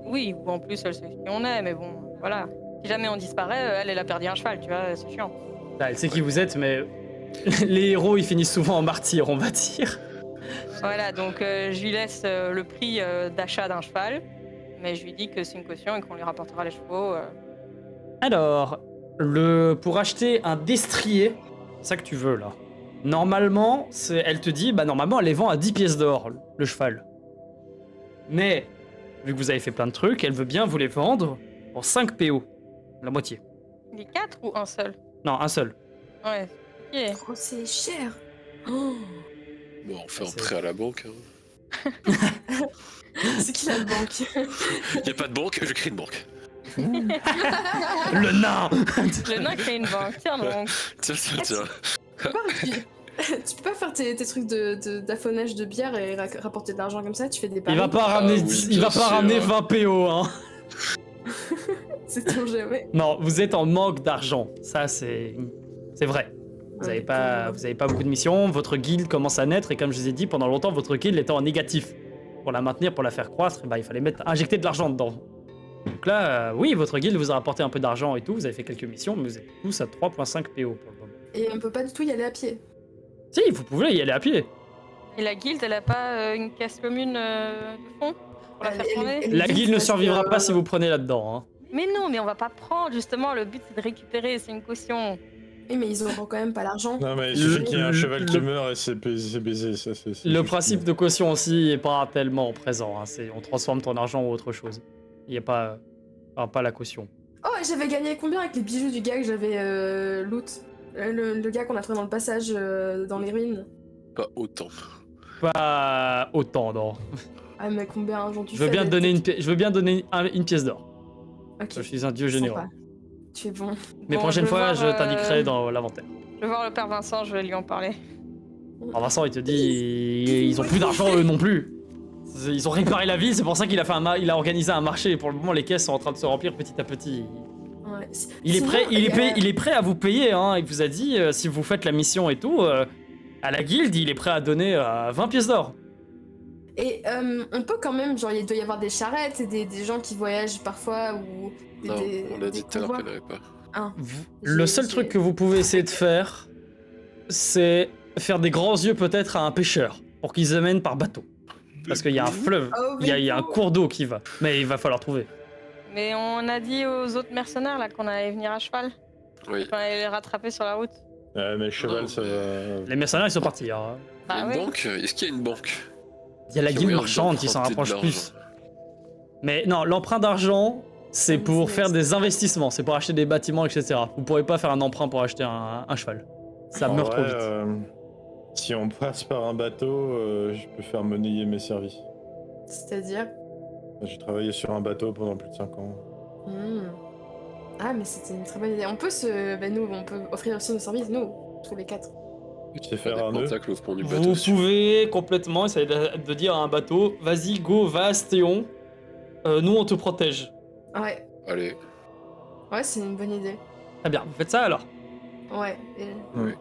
Oui, ou en plus elle sait qui on est, mais bon, voilà. Si jamais on disparaît, elle a perdu un cheval, tu vois, c'est chiant. Elle sait qui vous êtes, mais les héros, ils finissent souvent en martyrs, on va dire. Voilà, donc je lui laisse le prix d'achat d'un cheval, mais je lui dis que c'est une caution et qu'on lui rapportera les chevaux. Alors, pour acheter un destrier, c'est ça que tu veux là. Normalement, elle te dit, bah normalement, elle les vend à 10 pièces d'or, le cheval. Mais, vu que vous avez fait plein de trucs, elle veut bien vous les vendre pour 5 PO. La moitié. Les 4 ou un seul? Non, un seul. Ouais. Ok. Oh, c'est cher. Oh. Bon, on fait un C'est- prêt à la banque. Hein. C'est qui la banque? Il n'y a pas de banque, je crée une banque. Le nain. Le nain crée une banque, tiens donc. Tiens. Tu peux pas faire tes trucs d'affonnage de bière et rapporter de l'argent comme ça, tu fais des Il paris. va pas ramener, oui, il va bien pas sûr. ramener 20 PO, hein. C'est ton jamais. Non, vous êtes en manque d'argent. Ça, c'est vrai. Vous Ouais, avez pas beaucoup de missions. Votre guilde commence à naître et comme je vous ai dit, pendant longtemps, votre guilde était en négatif. Pour la maintenir, pour la faire croître, bah, il fallait injecter de l'argent dedans. Donc là, oui, votre guilde vous a rapporté un peu d'argent et tout, vous avez fait quelques missions, mais vous êtes tous à 3,5 PO pour le moment. Et on peut pas du tout y aller à pied. Si, vous pouvez y aller à pied. Et la guilde, elle a pas une caisse commune de fond pour la faire tourner? La guilde ne parce survivra que- pas si vous prenez là-dedans. Hein. Mais non, mais on va pas prendre, justement, le but c'est de récupérer, c'est une caution. Oui, mais ils auront quand même pas l'argent. Non, mais il suffit qu'il y ait un cheval qui le- meurt et c'est baisé. Ça, c'est Le juste- principe de caution aussi est pas tellement présent. Hein. On transforme ton argent en autre chose. Il n'y a pas la caution. Oh, et j'avais gagné combien avec les bijoux du gars que j'avais loot le gars qu'on a trouvé dans le passage dans les ruines. Pas autant. Pas autant, non. Ah, mais combien j'en Je veux bien te donner une pièce d'or. Ok. Je suis un dieu généreux. Sympa. Tu es bon. Mais Bon, prochaine je vais fois, voir, je t'indiquerai dans l'inventaire. Je vais voir le père Vincent, je vais lui en parler. Alors Vincent, il te dit, ils ont plus d'argent eux non plus. Ils ont réparé la ville, c'est pour ça qu'il a il a organisé un marché. Pour le moment, les caisses sont en train de se remplir petit à petit. Ouais. Il est Sinon, prêt, y a- il est prêt à vous payer. Hein. Il vous a dit, si vous faites la mission et tout, à la guilde, il est prêt à donner 20 pièces d'or. Et on peut quand même, genre, il doit y avoir des charrettes et des gens qui voyagent parfois ou. Non, on a dit tout à l'heure convois. qu'il n'y en avait pas. Ah. Le seul truc que vous pouvez essayer de faire, c'est faire des grands yeux peut-être à un pêcheur pour qu'ils amènent par bateau. Parce qu'il y a un fleuve, Oh, il y a un mais cours d'eau qui va. Mais il va falloir trouver. Mais on a dit aux autres mercenaires là qu'on allait venir à cheval, Oui. qu'on allait les rattraper sur la route. Ouais, mais le cheval, Non, ça mais- va. Les mercenaires, ils sont partis. Hein. Il y a Bah une oui. banque. Est-ce qu'il y a une banque? Il y a la Qui guilde moyen marchande qui s'en d'emprunter de rapproche plus. l'argent. Mais non, l'emprunt d'argent, c'est Un pour business. faire des investissements, c'est pour acheter des bâtiments, etc. Vous pourrez pas faire un emprunt pour acheter un cheval. Ça En meurt trop vrai, vite. Si on passe par un bateau, je peux faire monnayer mes services. C'est-à-dire. J'ai travaillé sur un bateau pendant plus de 5 ans. Ah, mais c'était une très bonne idée. On peut nous, on peut offrir aussi nos services, nous, tous les 4. Tu sais faire un Des nœud. tentacles au fond du Vous bateau. pouvez complètement essayer de dire à un bateau, vas-y, go, va à Stéon, nous on te protège. Ouais, Allez. ouais, c'est une bonne idée. Très bien, vous faites ça alors. Ouais. Oui.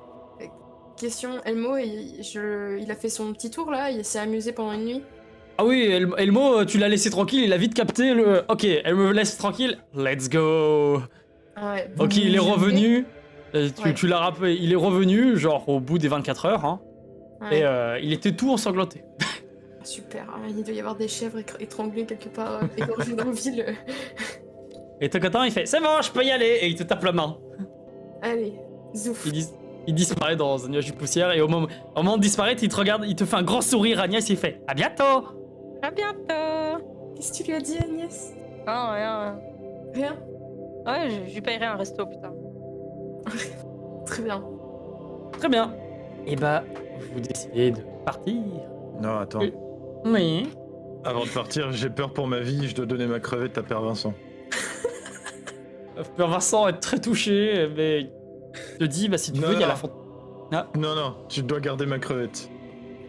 Question, Elmo, il a fait son petit tour là, il s'est amusé pendant une nuit. Ah oui, Elmo, tu l'as laissé tranquille, il a vite capté le... Ok, elle me laisse tranquille, let's go. Ah ouais. Ok, il est revenu, Ouais. tu l'as rappelé, il est revenu, genre au bout des 24 heures, hein, Ouais. et il était tout ensanglanté. Super, ah, il doit y avoir des chèvres étranglées quelque part, égorgées dans la ville. Et ton copain, il fait, c'est bon, je peux y aller, et il te tape la main. Allez, zouf. Il disparaît dans un nuage de poussière, et au moment de disparaître, il te regarde, il te fait un grand sourire, Agnès, il fait, à bientôt. À bientôt. Qu'est-ce que tu lui as dit, Agnès? Non, rien. Rien. Ouais, je lui payerai un resto plus tard. Très bien. Très bien. Et bah, vous décidez de partir. Non, attends. Oui. Avant de partir, j'ai peur pour ma vie, je dois donner ma crevette à Père Vincent. Père Vincent est très touché, mais il te dit, bah si tu Non, veux, il y a non. la fontaine. Non, tu dois garder ma crevette.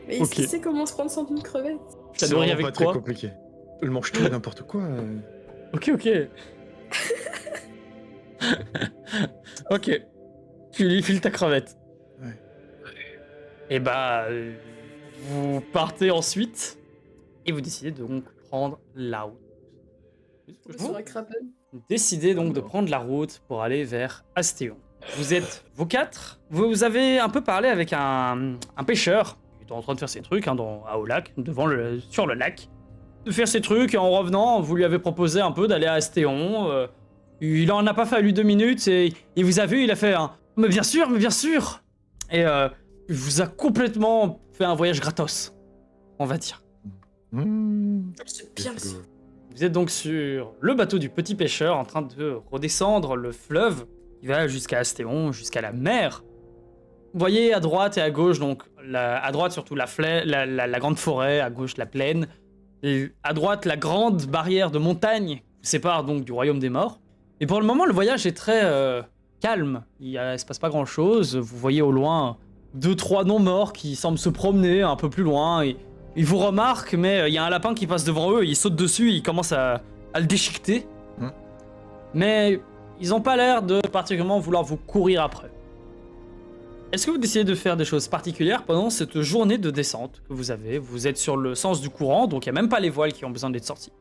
Mais Ok. il sait comment se prendre sans une crevette. Ça C'est nourrit vraiment avec pas quoi très compliqué. Elle mange tout et n'importe quoi. Ok. Ok. Tu lui files ta crevette. Ouais. Et bah, vous partez ensuite, et vous décidez de donc prendre la route. Sur la crapaud. Décidez donc de prendre la route pour aller vers Astéon. Vous êtes vous 4. Vous avez un peu parlé avec un pêcheur. Il est en train de faire ses trucs hein, au lac, sur le lac. De faire ses trucs et en revenant, vous lui avez proposé un peu d'aller à Astéon. Il en a pas fallu 2 minutes et il vous a vu, il a fait un « Mais bien sûr !» Et il vous a complètement fait un voyage gratos, on va dire. C'est bien ça. Vous êtes donc sur le bateau du petit pêcheur en train de redescendre le fleuve qui va jusqu'à Astéon, jusqu'à la mer. Vous voyez à droite et à gauche, donc à droite surtout la grande forêt, à gauche la plaine. Et à droite la grande barrière de montagne qui sépare donc du royaume des morts. Et pour le moment le voyage est très calme, il se passe pas grand chose. Vous voyez au loin 2-3 non-morts qui semblent se promener un peu plus loin. Et ils vous remarquent, mais il y a un lapin qui passe devant eux, ils sautent dessus, ils commencent à le déchiqueter. Mais ils ont pas l'air de particulièrement vouloir vous courir après. Est-ce que vous décidez de faire des choses particulières pendant cette journée de descente que vous avez? Vous êtes sur le sens du courant, donc il n'y a même pas les voiles qui ont besoin d'être sorties.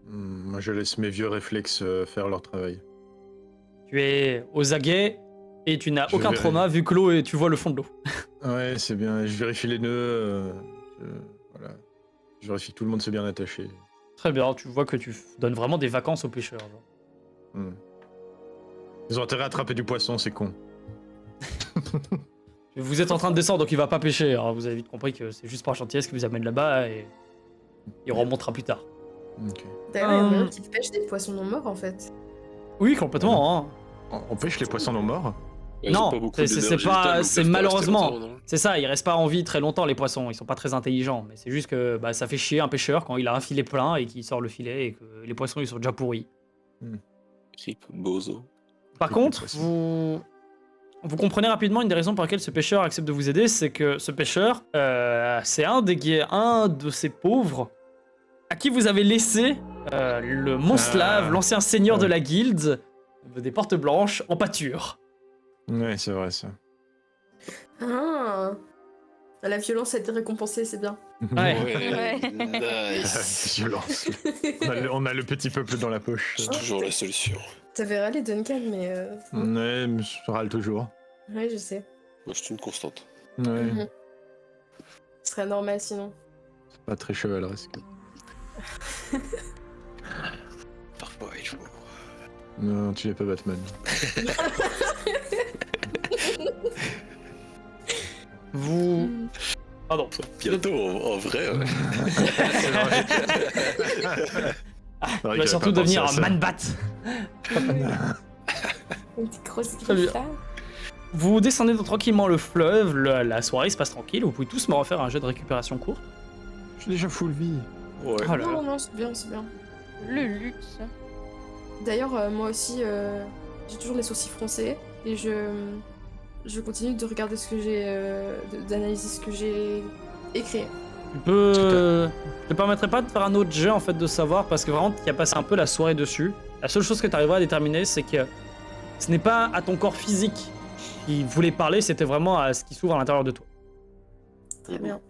Moi, je laisse mes vieux réflexes faire leur travail. Tu es aux aguets et tu n'as Je aucun verrai. trauma vu que l'eau et tu vois le fond de l'eau. Ouais, c'est bien. Je vérifie les nœuds. Voilà. Je vérifie que tout le monde s'est bien attaché. Très bien, tu vois que tu donnes vraiment des vacances aux pêcheurs. Genre. Hmm. Ils ont intérêt à attraper du poisson, c'est con. Vous êtes en train de descendre, donc il va pas pêcher. Alors vous avez vite compris que c'est juste par gentillesse qui vous amène là-bas et il remontera plus tard. Ok. D'ailleurs, il y a moyen qu'ils pêchent des poissons non morts en fait. Oui, complètement. Hein. On pêche les poissons non morts? Ils Non, ont pas beaucoup c'est d'énergie pas- vitale, donc c'est ils peuvent pas rester malheureusement. longtemps, non C'est ça, ils restent pas en vie très longtemps les poissons, ils sont pas très intelligents. Mais c'est juste que bah, ça fait chier un pêcheur quand il a un filet plein et qu'il sort le filet et que les poissons ils sont déjà pourris. Rip, bozo. Par Les contre, poissons. vous comprenez rapidement une des raisons pour lesquelles ce pêcheur accepte de vous aider, c'est que ce pêcheur, c'est un de ces pauvres à qui vous avez laissé le Monslave, l'ancien seigneur de la guilde des Portes Blanches, en pâture. Ouais, c'est vrai ça. Ah, la violence a été récompensée, c'est bien. Ouais. Ouais. Nice. Violence. On a le petit peuple dans la poche. C'est toujours la solution. T'avais râlé Duncan, mais. Ouais, mais je râle toujours. Ouais, je sais. Moi, je suis une constante. Ouais, Mhm. Ce serait normal sinon. c'est pas très chevaleresque. Parfois, il faut. Non, tu n'es pas Batman. Vous... Pardon. Bientôt, en vrai. Ouais. C'est vrai. Tu vas surtout devenir un man-bat. Une petite grosse Très bien. griffe là. Vous descendez donc tranquillement le fleuve, la soirée se passe tranquille, vous pouvez tous me refaire un jeu de récupération court. Je suis déjà full vie. Ouais. Oh là là. Non, non, c'est bien, c'est bien. Le luxe. D'ailleurs, moi aussi, j'ai toujours les sourcils froncés et je continue de regarder ce que j'ai, d'analyser ce que j'ai écrit. Tu peux... Je te permettrai pas de faire un autre jet en fait de savoir parce que vraiment tu as passé un peu la soirée dessus. La seule chose que tu arriveras à déterminer c'est que ce n'est pas à ton corps physique qui voulait parler, c'était vraiment à ce qui s'ouvre à l'intérieur de toi. Très bien.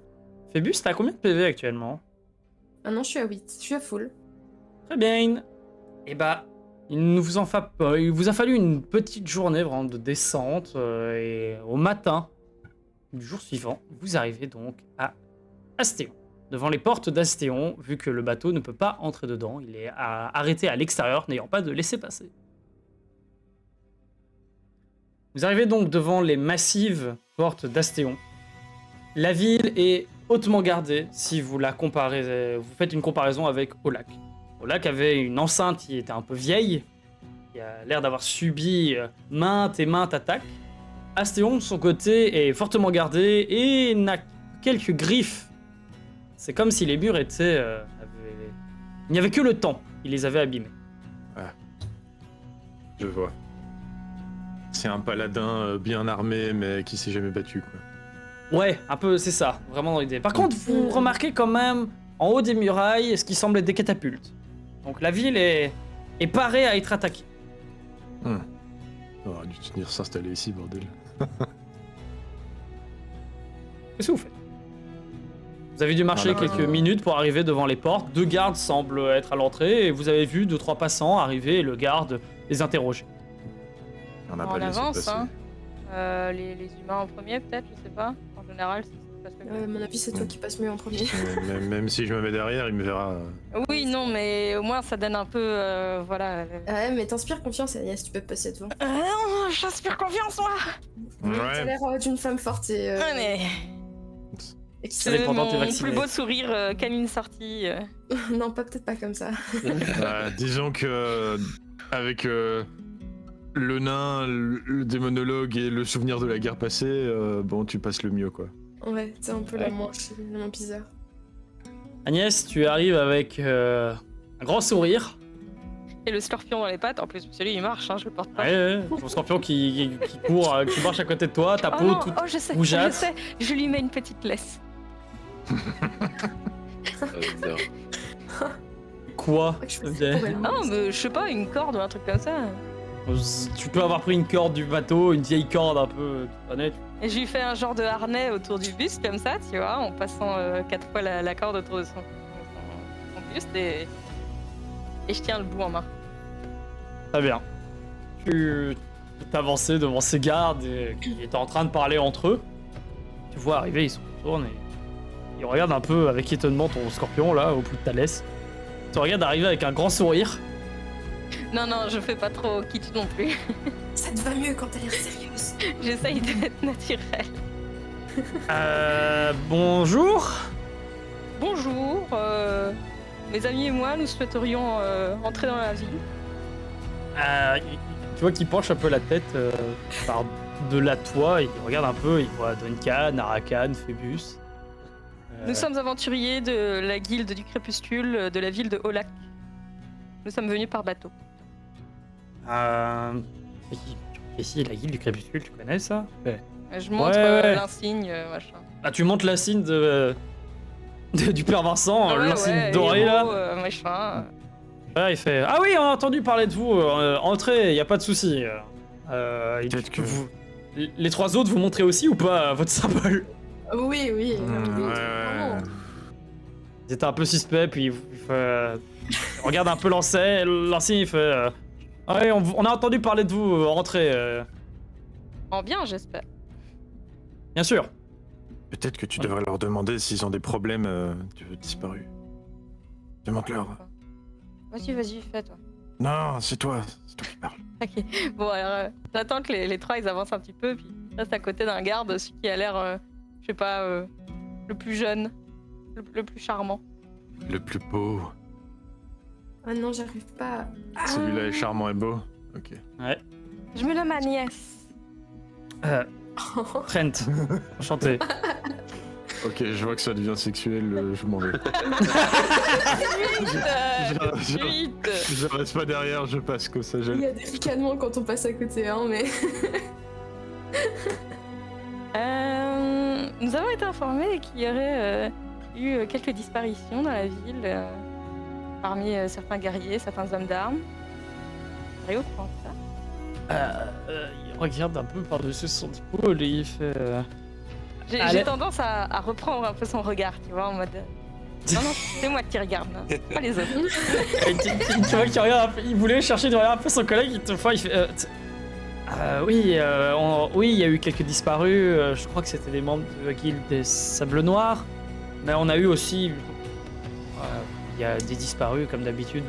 Phébus, t'as combien de PV actuellement? Maintenant, je suis à 8, je suis à full. Très bien. Et bah, il vous a fallu une petite journée vraiment de descente et au matin du jour suivant, vous arrivez donc à Astéon. Devant les portes d'Astéon, vu que le bateau ne peut pas entrer dedans, il est arrêté à l'extérieur, n'ayant pas de laissez-passer. Vous arrivez donc devant les massives portes d'Astéon. La ville est hautement gardée si vous la comparez, vous faites une comparaison avec Olac. Olac avait une enceinte qui était un peu vieille, qui a l'air d'avoir subi maintes et maintes attaques. Astéon, de son côté, est fortement gardé et n'a quelques griffes. C'est comme si les murs étaient... Il n'y avait que le temps qui les avait abîmés. Je vois. C'est un paladin bien armé, mais qui s'est jamais battu, quoi. Ouais, un peu, c'est ça, vraiment dans l'idée. Par contre, vous remarquez quand même, en haut des murailles, ce qui semble être des catapultes. Donc la ville est parée à être attaquée. On aurait dû venir s'installer ici, bordel. Qu'est-ce que vous faites? Vous avez dû marcher Voilà. quelques minutes pour arriver devant les portes. 2 gardes semblent être à l'entrée et vous avez vu 2-3 passants arriver et le garde les interroger. On n'a On pas laissé avance, passer. hein. Les humains en premier, peut-être, je sais pas. En général, ça se passe le mieux. À mon avis, c'est toi qui passes mieux en premier. Même si je me mets derrière, il me verra. Oui, non, mais au moins ça donne un peu, voilà. Ouais, mais t'inspires confiance, Agnès, tu peux passer devant. J'inspire confiance, moi. T'as l'air d'une femme forte et. Ouais, mais et qui Ça sait- dépend. Pendant, t'es mon vacciné. plus beau sourire canine sortie. Non, peut-être pas comme ça. Disons que avec le nain, le démonologue et le souvenir de la guerre passée, bon, tu passes le mieux, quoi. Ouais, c'est un peu Ouais. la moins bizarre. Agnès, tu arrives avec un grand sourire. Et le scorpion dans les pattes, en plus, celui il marche, hein, je le porte pas. Ouais, ton scorpion qui court, qui marche à côté de toi, ta Oh peau non, toute... oh je sais, rougeâtre. je sais, je lui mets une petite laisse. Quoi? Je fais ça pour elle. Non, mais je sais pas, une corde ou un truc comme ça. Tu peux avoir pris une corde du bateau, une vieille corde un peu qui traînait. Et je lui fais un genre de harnais autour du buste comme ça, tu vois, en passant 4 fois la corde autour de son buste et Et je tiens le bout en main. Très bien. Tu t'avances devant ces gardes qui étaient en train de parler entre eux. Tu vois arriver, ils se retournent et ils regardent un peu avec étonnement ton scorpion là au bout de ta laisse. Tu te regardes arriver avec un grand sourire. Non, je fais pas trop kitsch non plus. Ça te va mieux quand t'as l'air sérieuse. J'essaye d'être naturelle. Bonjour. Bonjour, mes amis et moi, nous souhaiterions entrer dans la ville. Tu vois qu'il penche un peu la tête par de là toi, il regarde un peu, il voit Duncan, Arakan, Phébus. Nous sommes aventuriers de la guilde du crépuscule de la ville de Olac. Nous sommes venus par bateau. Ici, la guilde du crépuscule, tu connais ça? Ouais. Je montre Ouais. l'insigne, machin. Ah, tu montes l'insigne du père Vincent, Ah ouais, l'insigne doré héros, là. machin. Ouais, il fait ah oui, on a entendu parler de vous, entrez, y a pas de souci. Peut-être que- Les trois autres, vous montrez aussi ou pas votre symbole? Oui, oui. Ouais. Ils étaient un peu suspects, puis il fait, il regarde un peu l'insigne, il fait ah oui, on a entendu parler de vous, entrez. En bien, j'espère. Bien sûr. Peut-être que tu devrais leur demander s'ils ont des problèmes disparus. Demande-leur. Vas-y, fais toi. Non, c'est toi qui parles. Ok. Bon, alors, j'attends que les trois ils avancent un petit peu, puis je reste à côté d'un garde, celui qui a l'air, je sais pas, le plus jeune, le plus charmant. Le plus beau. Ah non, j'arrive pas. Ah. Celui-là est charmant et beau. Ok. Ouais. Je me nomme Agnès. Trent, enchanté. Ok, je vois que ça devient sexuel, je m'en vais. Vite. Je reste pas derrière, je passe comme ça. Il y a des ricanements quand on passe à côté, hein, mais. Nous avons été informés qu'il y aurait eu quelques disparitions dans la ville, parmi certains guerriers, certains hommes d'armes. Vous êtes au courant de ça? Il regarde un peu par-dessus son épaule et il fait J'ai Allez. tendance à reprendre un peu son regard, tu vois, en mode. Non, c'est moi qui regarde, là, pas les autres. Et tu vois qu'il regarde un peu, il voulait chercher de regarder un peu son collègue, il te voit, il fait oui, oui, il y a eu quelques disparus, je crois que c'était des membres de la guilde des Sables Noirs, mais on a eu aussi, il y a des disparus comme d'habitude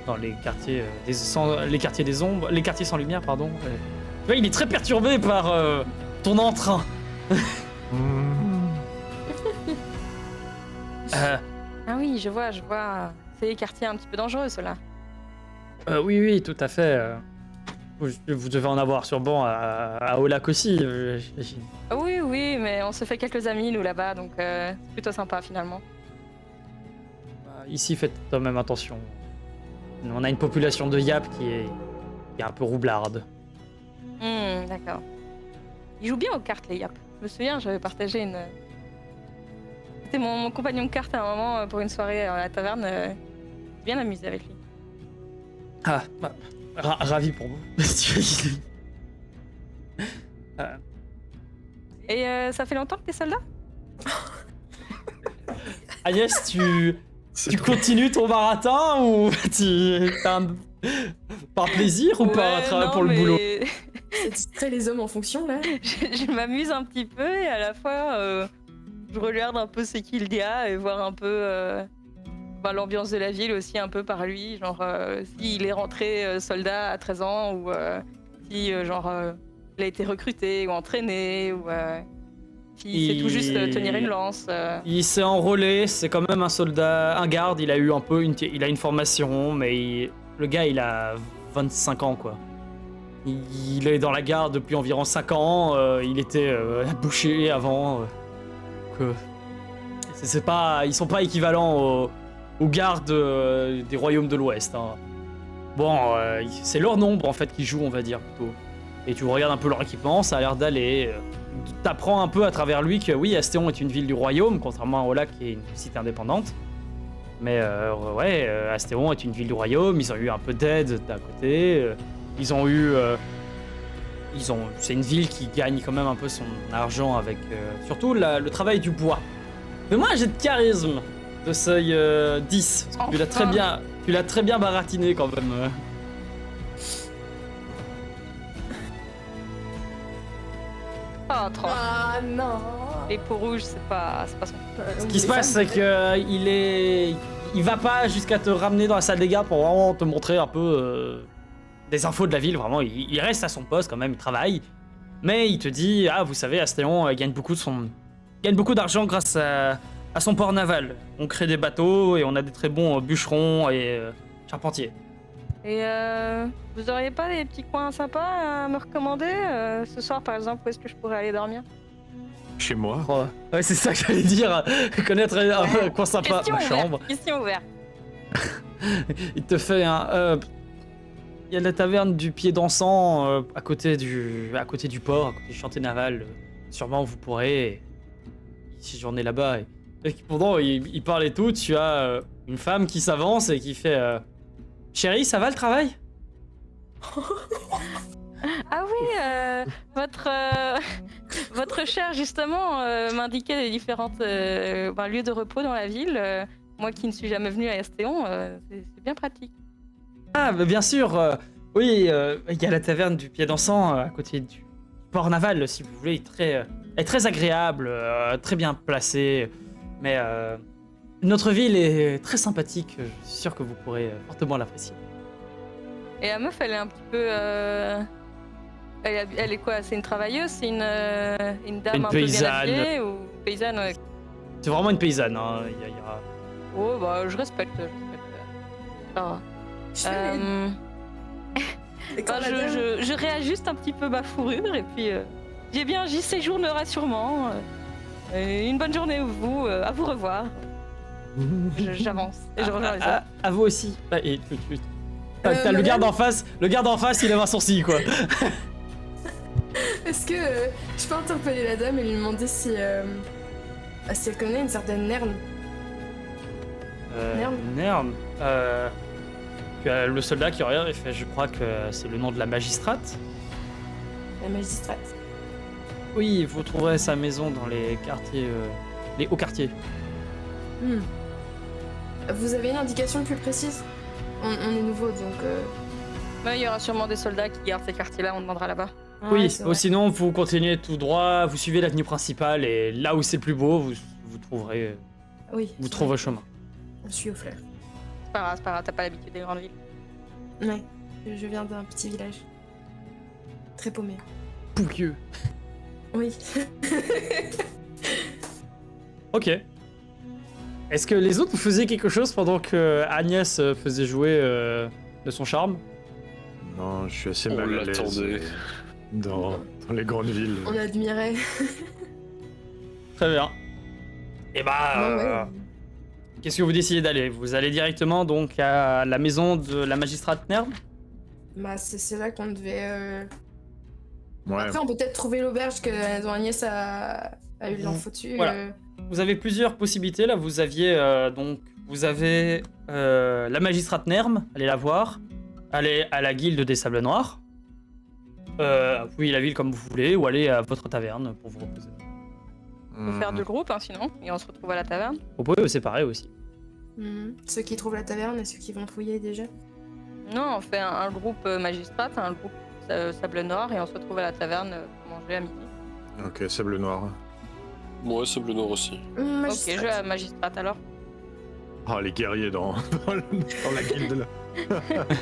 dans les quartiers, les quartiers des ombres, les quartiers sans lumière, pardon. Tu vois, il est très perturbé par ton entrain. Ah oui, je vois. C'est des quartiers un petit peu dangereux, ceux-là. Oui, tout à fait. Vous devez en avoir sûrement à Olac aussi, j'imagine. Ah oui, mais on se fait quelques amis, nous, là-bas, donc c'est plutôt sympa, finalement. Ici, faites quand même attention. On a une population de Yap qui est un peu roublarde. D'accord. Ils jouent bien aux cartes, les Yap. Je me souviens, j'avais partagé une... C'était mon compagnon de cartes à un moment pour une soirée à la taverne. Bien amusé avec lui. Ah, ravi pour vous. Et ça fait longtemps que t'es soldat? Agnès, tu continues ton marathon ou par plaisir ou pour le boulot? Ça distrait les hommes en fonction, là. Je m'amuse un petit peu et à la fois je regarde un peu ce qu'il y a et voir un peu l'ambiance de la ville aussi un peu par lui, genre s'il est rentré soldat à 13 ans ou si il a été recruté ou entraîné ou s'il sait tout juste tenir une lance. Il s'est enrôlé, c'est quand même un soldat, un garde, il a eu un peu il a une formation, mais le gars il a 25 ans quoi. Il est dans la garde depuis environ 5 ans, il était boucher avant. Ils sont pas équivalents aux gardes des royaumes de l'Ouest. Hein. Bon, c'est leur nombre en fait qui joue, on va dire plutôt. Et tu regardes un peu leur équipement, ça a l'air d'aller. T'apprends un peu à travers lui que oui, Astéon est une ville du royaume, contrairement à Olac qui est une cité indépendante. Mais Astéon est une ville du royaume, ils ont eu un peu d'aide d'un côté. C'est une ville qui gagne quand même un peu son argent avec surtout le travail du bois. Mais moi j'ai de charisme. de seuil 10. Parce que tu l'as très bien baratiné quand même. Oh, trop. Ah non. Les peaux rouges, c'est pas son. Ce qui se passe, c'est que il va pas jusqu'à te ramener dans la salle des gardes pour vraiment te montrer un peu des infos de la ville. Vraiment, il reste à son poste quand même, il travaille. Mais il te dit, ah, vous savez, Astéon gagne beaucoup d'argent grâce à son port naval. On crée des bateaux et on a des très bons bûcherons et charpentiers. Et vous auriez pas des petits coins sympas à me recommander ce soir, par exemple, où est-ce que je pourrais aller dormir? Chez moi. Oh, ouais, c'est ça que j'allais dire. Connaître un coin sympa, ma chambre. Question ouverte. Il te fait un. Il y a la taverne du Pied d'Encens à côté du port, à côté du chantier naval. Sûrement vous pourrez séjourner là-bas. Et pendant il parle et tout, tu as une femme qui s'avance et qui fait Chérie, ça va le travail? Ah oui, votre chère justement m'indiquait les différentes lieux de repos dans la ville. Moi qui ne suis jamais venue à Astéon, c'est bien pratique. Ah, bah, bien sûr. Oui, il y a la taverne du Pied d'Encens à côté du port naval, si vous voulez. Elle est très agréable, très bien placée. Mais notre ville est très sympathique. Je suis sûr que vous pourrez fortement l'apprécier. Et la meuf, elle est un petit peu... Elle est quoi? C'est une travailleuse? C'est une dame Une un paysanne. peu bien habillée ou paysanne? Ouais. C'est vraiment une paysanne. Hein. Il y a- Oh, bah, je respecte. Ah. Je fais les- Bah, je réajuste un petit peu ma fourrure et puis j'y séjournerai sûrement. Une bonne journée à vous, à vous revoir. J'avance et je reviens les autres. À vous aussi. Ah, et t'as le garde en face. Le garde en face, il lève un sourcil, quoi. Est-ce que je peux interpeller la dame et lui demander si elle connaît une certaine Nerne? Nerne. Nerne. Tu as le soldat qui regarde et fait, je crois que c'est le nom de la magistrate. La magistrate. Oui, vous trouverez sa maison dans les quartiers, les hauts quartiers. Vous avez une indication plus précise? On est nouveau donc. Il y aura sûrement des soldats qui gardent ces quartiers-là, on demandera là-bas. Oui, c'est vrai. sinon vous continuez tout droit, vous suivez l'avenue principale et là où c'est plus beau, vous trouverez, Oui. vous trouverez chemin. On suit au flair. C'est pas grave, t'as pas l'habitude des grandes villes. Ouais. Je viens d'un petit village. Très paumé. Pouilleux. Oui. Ok. Est-ce que les autres vous faisaient quelque chose pendant que Agnès faisait jouer de son charme? Non, je suis assez On mal à l'aise l'attendait. dans les grandes villes. On admirait. Très bien. Et bah, Ouais. qu'est-ce que vous décidez d'aller? Vous allez directement donc à la maison de la magistrate Nerne? Bah c'est là qu'on devait. Ouais. Après on peut peut-être trouver l'auberge dont Agnès a eu l'info dessus. Voilà. Vous avez plusieurs possibilités là. Vous avez la magistrate Nerne, allez la voir. Allez à la guilde des Sables Noirs. Oui, la ville comme vous voulez, ou allez à votre taverne pour vous reposer. On peut faire deux groupes, hein, sinon, et on se retrouve à la taverne. Vous pouvez vous séparer aussi. Ceux qui trouvent la taverne et ceux qui vont fouiller déjà. Non, on fait un groupe magistrat, un groupe Sable Noir, et on se retrouve à la taverne pour manger à midi. Ok, sable noir. Moi, sable noir aussi. Ok, je vais à la magistrate alors. Oh, les guerriers dans la guilde là.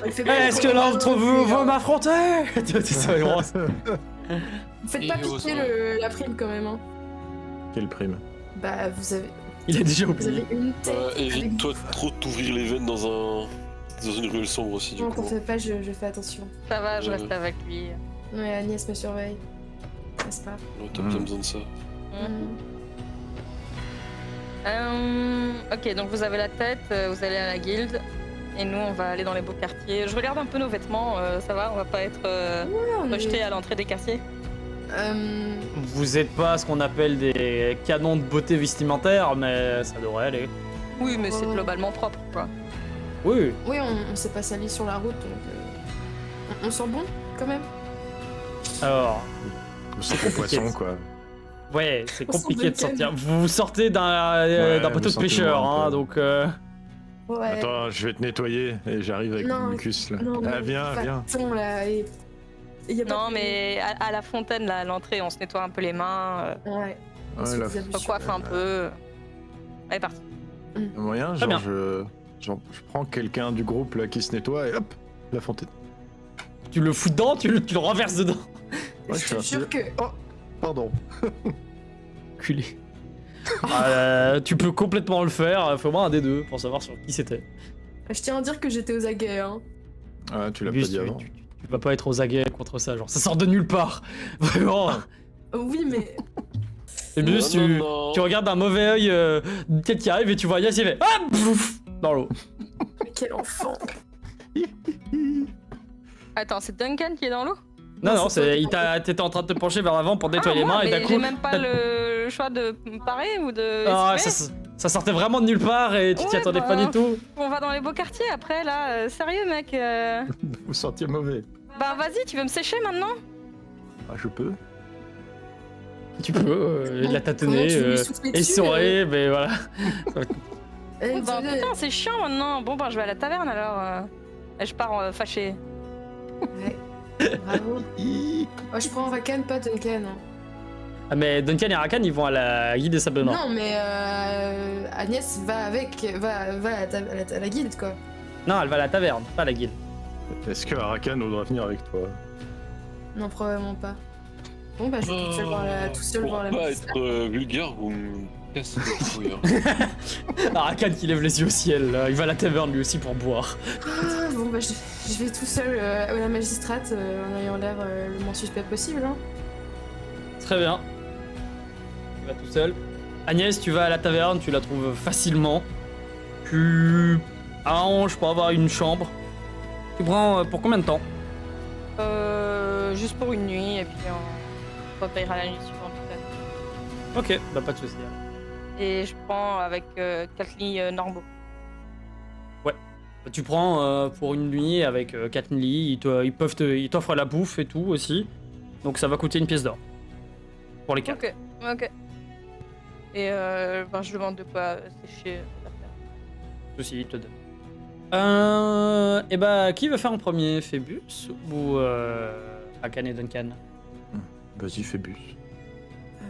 Est-ce que l'un d'entre vous veut m'affronter? Vous faites pas piquer la prime quand même. Hein. Quelle prime. Bah vous avez Il a déjà oublié. une tête. Évite-toi trop de t'ouvrir les veines dans une ruelle sombre aussi, du Non, coup. t'en fais pas, je fais attention. Ça va, je reste avec lui. Ouais, Agnès me surveille. N'est-ce pas? Ouais, t'as bien besoin de ça. Ok, donc vous avez la tête, vous allez à la guilde, et nous on va aller dans les beaux quartiers. Je regarde un peu nos vêtements, ça va, on va pas être rejetés à l'entrée des quartiers. Vous êtes pas ce qu'on appelle des canons de beauté vestimentaire, mais ça devrait aller. Oui, mais c'est globalement propre, quoi. Oui. Oui, on s'est pas sali sur la route, donc on sent bon quand même. Alors, C'est pour poisson quoi. Ouais, c'est On sent compliqué de Duncan. sortir. Vous sortez d'un Ouais, bateau vous de sentez pêcheur, loin, un hein, peu. donc... Ouais. Attends, je vais te nettoyer et j'arrive avec Non, mon mucus là. Non, Ah, viens. Attends, là. Y a pas Non, de- mais à la fontaine, là, à l'entrée, on se nettoie un peu les mains. Ouais. Ouais, là, On se coiffe un peu. Allez, parti. y a moyen, Très bien. je prends quelqu'un du groupe là qui se nettoie et hop, la fontaine. Tu le fous dedans, tu le renverses dedans. Ouais, je te jure que. Pardon. Culé. Tu peux complètement le faire, faut moins un des deux pour savoir sur qui c'était. Je tiens à dire que j'étais aux aguets, hein. Ah, tu l'as pas Bus, dit avant. tu vas pas être aux aguets contre ça, genre ça sort de nulle part. Vraiment. Oui, mais. Et Bus, Non, non, non. tu regardes d'un mauvais œil une tête qui arrive et tu vois Yass, il fait ah, pouf, dans l'eau. Mais quel enfant. Attends, c'est Duncan qui est dans l'eau? Non, non, c'est t'étais en train de te pencher vers l'avant pour nettoyer les mains moi, et d'un mais coup. j'ai même pas le choix de me parer ou de. Ah, esquiver. ça sortait vraiment de nulle part et tu t'y Ouais, attendais bah, pas du tout. On va dans les beaux quartiers après, là. Sérieux, mec. Vous sentiez mauvais. Bah, vas-y, tu veux me sécher maintenant? Ah, je peux. Tu peux la Comment tâtonner, tu lui souffles dessus, essorer, mais voilà. Eh, Bah, désolé. putain, c'est chiant maintenant. Bon, bah, je vais à la taverne alors. Et je pars fâché. Ouais. Bravo. Moi, je prends Rakan, pas Duncan. Hein. Ah, mais Duncan et Rakan ils vont à la guilde des Sables Noirs. Non, mais Agnès va à la guilde, quoi. Non, elle va à la taverne, pas à la guilde. Est-ce que Arakan voudra venir avec toi? Non, probablement pas. Bon, bah, je vais toute seule voir la Pour pas magistrat. être vulgaire, vous me cassez les couilles. Hein. Rakan qui lève les yeux au ciel, là. Il va à la taverne lui aussi pour boire. Ah, bon, bah, je vais tout seul à la magistrate en ayant l'air le moins suspect possible. Hein. Très bien. Tu vas tout seul. Agnès, tu vas à la taverne, tu la trouves facilement. Tu arranges pour avoir une chambre. Tu prends pour combien de temps? Juste pour une nuit, et puis on repayera la nuit suivante peut-être. Ok, bah pas de soucis. Et je prends avec 4 lits normaux. Tu prends pour une nuit avec 4 lits, ils t'offrent la bouffe et tout aussi. Donc ça va coûter une pièce d'or. Pour les 4. Ok. Et ben, je demande de quoi sécher l'affaire. Ceci, ils te donnent. Et bah, qui veut faire en premier, Phébus ou Rakan et Duncan? Vas-y, fais bus.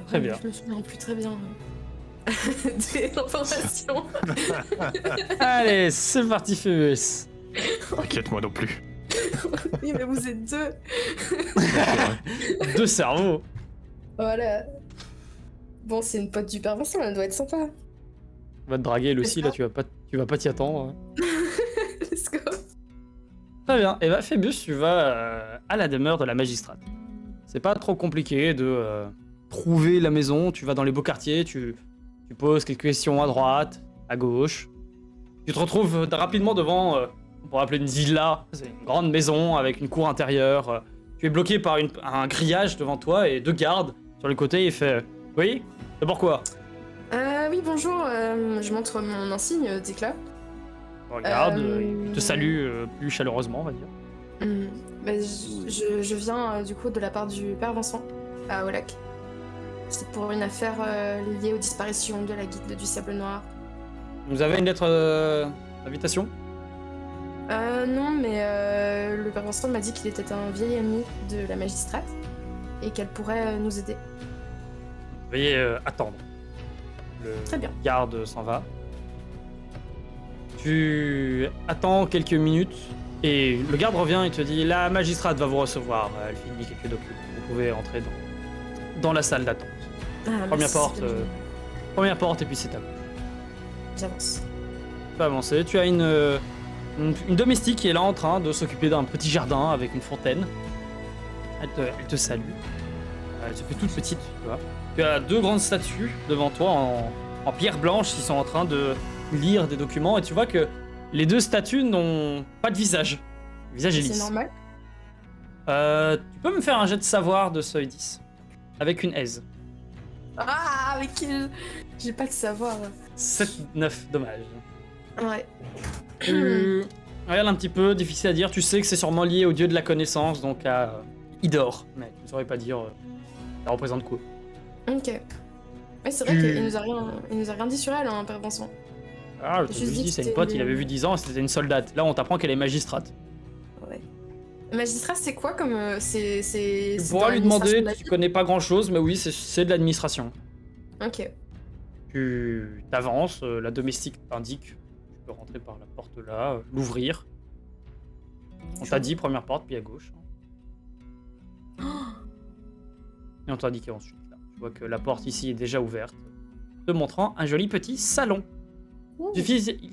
Très Ouais, bien. Je me souviens plus très bien des informations. Allez, c'est parti, Phébus. T'inquiète, moi non plus. Oui, mais vous êtes deux. Deux cerveaux. Voilà. Bon, c'est une pote du père Vincent, elle doit être sympa. Va te draguer, elle aussi, N'est-ce là, tu vas pas t'y attendre. Let's go. Très bien. Et bah, Phébus, tu vas à la demeure de la magistrate. C'est pas trop compliqué de trouver la maison. Tu vas dans les beaux quartiers, tu poses quelques questions à droite, à gauche. Tu te retrouves rapidement devant, on pourrait appeler une villa. C'est une grande maison avec une cour intérieure. Tu es bloqué par un grillage devant toi et 2 gardes sur le côté. Il fait oui, c'est pourquoi? Oui, bonjour. Je montre mon insigne d'éclat. Regarde, il te salue plus chaleureusement, on va dire. Bah, je viens du coup de la part du père Vincent à Olac. C'est pour une affaire liée aux disparitions de la guilde du Sable Noir. Vous avez une lettre d'invitation? Non, mais le père Vincent m'a dit qu'il était un vieil ami de la magistrate et qu'elle pourrait nous aider. Veuillez attendre. Le Très bien. garde s'en va. Tu attends quelques minutes et le garde revient et te dit la magistrate va vous recevoir. Elle finit quelques documents. Vous pouvez entrer dans la salle d'attente. Ah, Première merci, porte, c'est bien. Première porte et puis c'est à vous. J'avance. Tu peux avancer. Tu as une domestique qui est là en train de s'occuper d'un petit jardin avec une fontaine. Elle te salue. Elle se fait toute petite, tu vois. Tu as 2 grandes statues devant toi en pierre blanche qui sont en train de lire des documents et tu vois que les 2 statues n'ont pas de visage. Le visage est C'est lisse. normal. Tu peux me faire un jet de savoir de seuil 10 avec une aise. Ah, avec j'ai pas de savoir. 7-9, dommage. Ouais. Tu regardes un petit peu, difficile à dire. Tu sais que c'est sûrement lié au dieu de la connaissance, donc à Idor. Mais tu ne saurais pas dire ça représente quoi. Ok. Ouais, c'est vrai qu'il nous a rien dit sur elle, hein, Père Vincent. Ah, je te Juste l'ai dit dit, que c'est une c'était pote, il une- avait vu 10 ans, c'était une soldate. Là, on t'apprend qu'elle est magistrate. Ouais. Magistrat, c'est quoi comme. C'est. Tu C'est pourras dans lui l'administration demander, de la tu ville. connais pas grand-chose, mais oui, c'est de l'administration. Ok. Tu t'avances, la domestique t'indique, tu peux rentrer par la porte là, l'ouvrir. On t'a dit première porte, puis à gauche. Et on t'a indiqué ensuite. Là. Tu vois que la porte ici est déjà ouverte, te montrant un joli petit salon. Il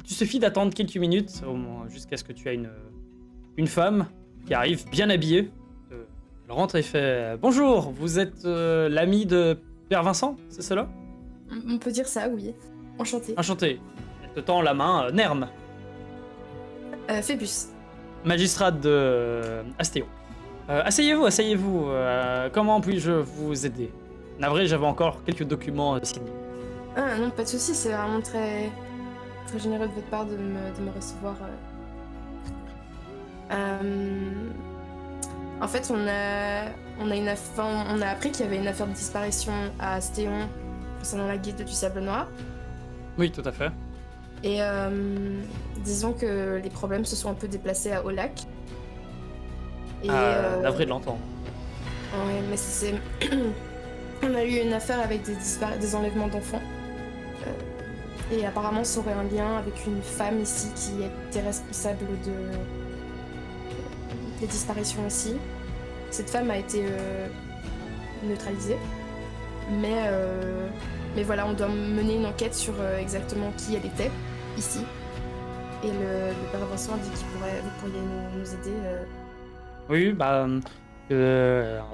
suffit d'attendre quelques minutes jusqu'à ce que tu aies une femme qui arrive bien habillée. Elle rentre et fait bonjour, vous êtes l'ami de Père Vincent, c'est cela? On peut dire ça, oui. Enchanté. Enchanté. Elle te tend la main, Nerm, Phébus. magistrate de Astéon. Asseyez-vous, asseyez-vous. Comment puis-je vous aider? Navré, j'avais encore quelques documents à signer. Ah non, pas de soucis, c'est vraiment très. Très généreux de votre part de me recevoir. En fait, on a appris qu'il y avait une affaire de disparition à Astéon concernant la guilde du Sable Noir. Oui, tout à fait. Et disons que les problèmes se sont un peu déplacés à Olac. Et Navré de l'entendre. ouais, mais c'est on a eu une affaire avec des enlèvements d'enfants. Et apparemment, ça aurait un lien avec une femme ici qui était responsable des disparitions aussi. Cette femme a été neutralisée. Mais voilà, on doit mener une enquête sur exactement qui elle était, ici. Et le Père Vincent a dit vous pourriez nous aider. Oui, en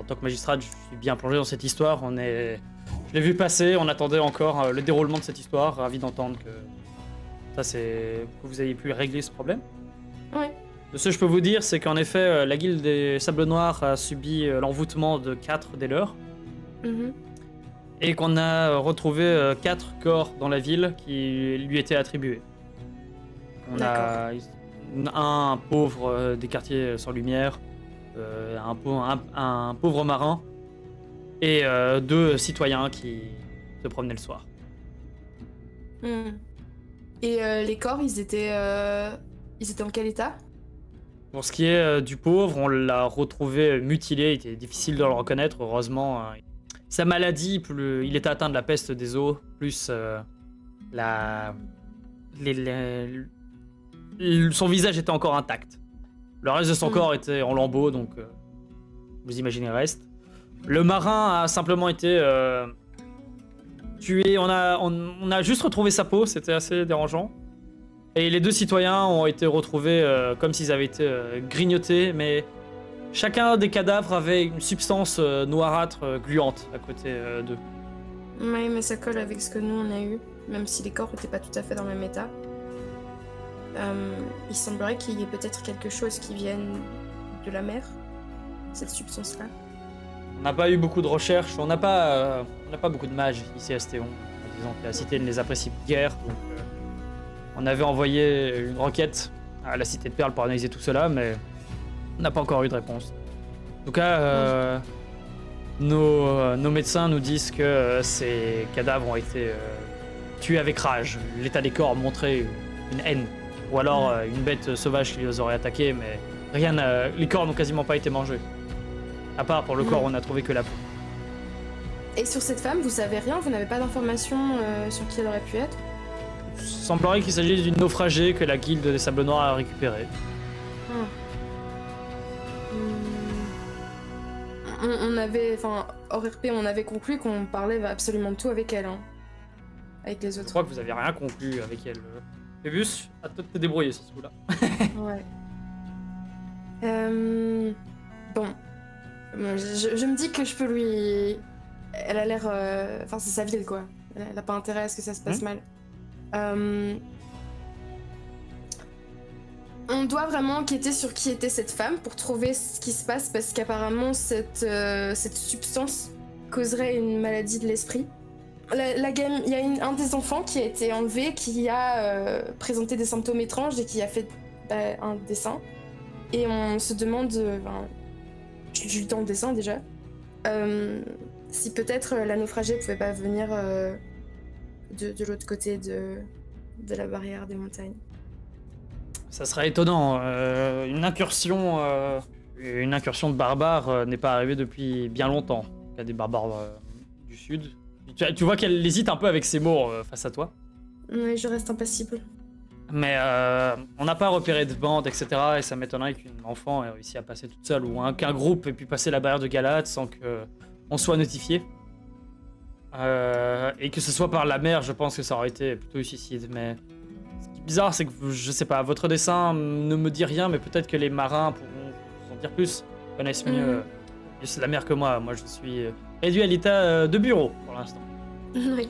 tant que magistrate, je suis bien plongé dans cette histoire. Je l'ai vu passer, on attendait encore le déroulement de cette histoire. Ravi d'entendre que vous ayez pu régler ce problème. Ouais. Ce que je peux vous dire, c'est qu'en effet, la guilde des Sables Noirs a subi l'envoûtement de 4 des leurs. Mhm. Et qu'on a retrouvé 4 corps dans la ville qui lui étaient attribués. On a un pauvre des quartiers sans lumière, un pauvre marin et 2 citoyens qui se promenaient le soir. Mhm. Et les corps, ils étaient en quel état? Pour ce qui est du pauvre, on l'a retrouvé mutilé, il était difficile de le reconnaître, heureusement. Sa maladie, il était atteint de la peste des eaux, plus son visage était encore intact. Le reste de son corps était en lambeaux, donc vous imaginez le reste. Le marin a simplement été tué, on a juste retrouvé sa peau, c'était assez dérangeant. Et les 2 citoyens ont été retrouvés comme s'ils avaient été grignotés, mais chacun des cadavres avait une substance noirâtre gluante à côté d'eux. Oui, mais ça colle avec ce que nous on a eu, même si les corps n'étaient pas tout à fait dans le même état. Il semblerait qu'il y ait peut-être quelque chose qui vienne de la mer, cette substance-là. On n'a pas eu beaucoup de recherches, on n'a pas beaucoup de mages ici à Astéon. Disons que la cité ne les apprécie guère, donc on avait envoyé une requête à la cité de Perles pour analyser tout cela, mais on n'a pas encore eu de réponse. En tout cas, nos médecins nous disent que ces cadavres ont été tués avec rage. L'état des corps montrait une haine, ou alors une bête sauvage qui les aurait attaqués, mais les corps n'ont quasiment pas été mangés. À part pour le corps, on n'a trouvé que la peau. Et sur cette femme, vous savez rien? Vous n'avez pas d'informations sur qui elle aurait pu être? Il semblerait qu'il s'agisse d'une naufragée que la guilde des Sables Noirs a récupérée. On avait, hors RP, on avait conclu qu'on parlait absolument de tout avec elle, hein. Avec les Je autres. crois que vous avez rien conclu avec elle. Phébus, à toi de te débrouiller sur ce coup-là. Ouais. Bon. Je me dis que je peux lui... Elle a l'air... c'est sa ville, quoi. Elle a pas intérêt à ce que ça se passe mal. On doit vraiment enquêter sur qui était cette femme pour trouver ce qui se passe, parce qu'apparemment cette substance causerait une maladie de l'esprit. Il y a un des enfants qui a été enlevé, qui a présenté des symptômes étranges et qui a fait un dessin. Et on se demande... je lui tends le dessin déjà. si peut-être la naufragée pouvait pas venir de l'autre côté de la barrière des montagnes. Ça serait étonnant. Une incursion de barbares n'est pas arrivée depuis bien longtemps. Il y a des barbares du sud. Tu vois qu'elle hésite un peu avec ses mots face à toi. Oui, je reste impassible. Mais on n'a pas repéré de bande, etc. Et ça m'étonnerait qu'une enfant ait réussi à passer toute seule ou qu'un groupe ait pu passer la barrière de Galad sans qu'on soit notifié. Et que ce soit par la mer, je pense que ça aurait été plutôt un suicide. Mais ce qui est bizarre, c'est que je sais pas, votre dessin ne me dit rien, mais peut-être que les marins pourront vous en dire plus, connaissent mieux la mer que moi. Moi, je suis réduit à l'état de bureau pour l'instant. Oui.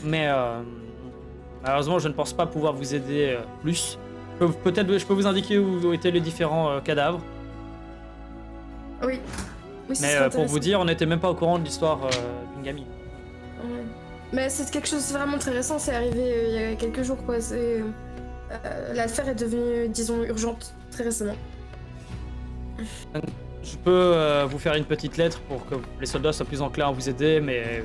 Mais malheureusement, je ne pense pas pouvoir vous aider plus. Peut-être je peux vous indiquer où étaient les différents cadavres. Oui. Oui, ce Mais serait pour vous intéressant. dire, on n'était même pas au courant de l'histoire d'une gamine. Ouais. Mais c'est quelque chose de vraiment très récent, c'est arrivé il y a quelques jours quoi. L'affaire est devenue, disons, urgente très récemment. Je peux vous faire une petite lettre pour que les soldats soient plus enclins à vous aider, mais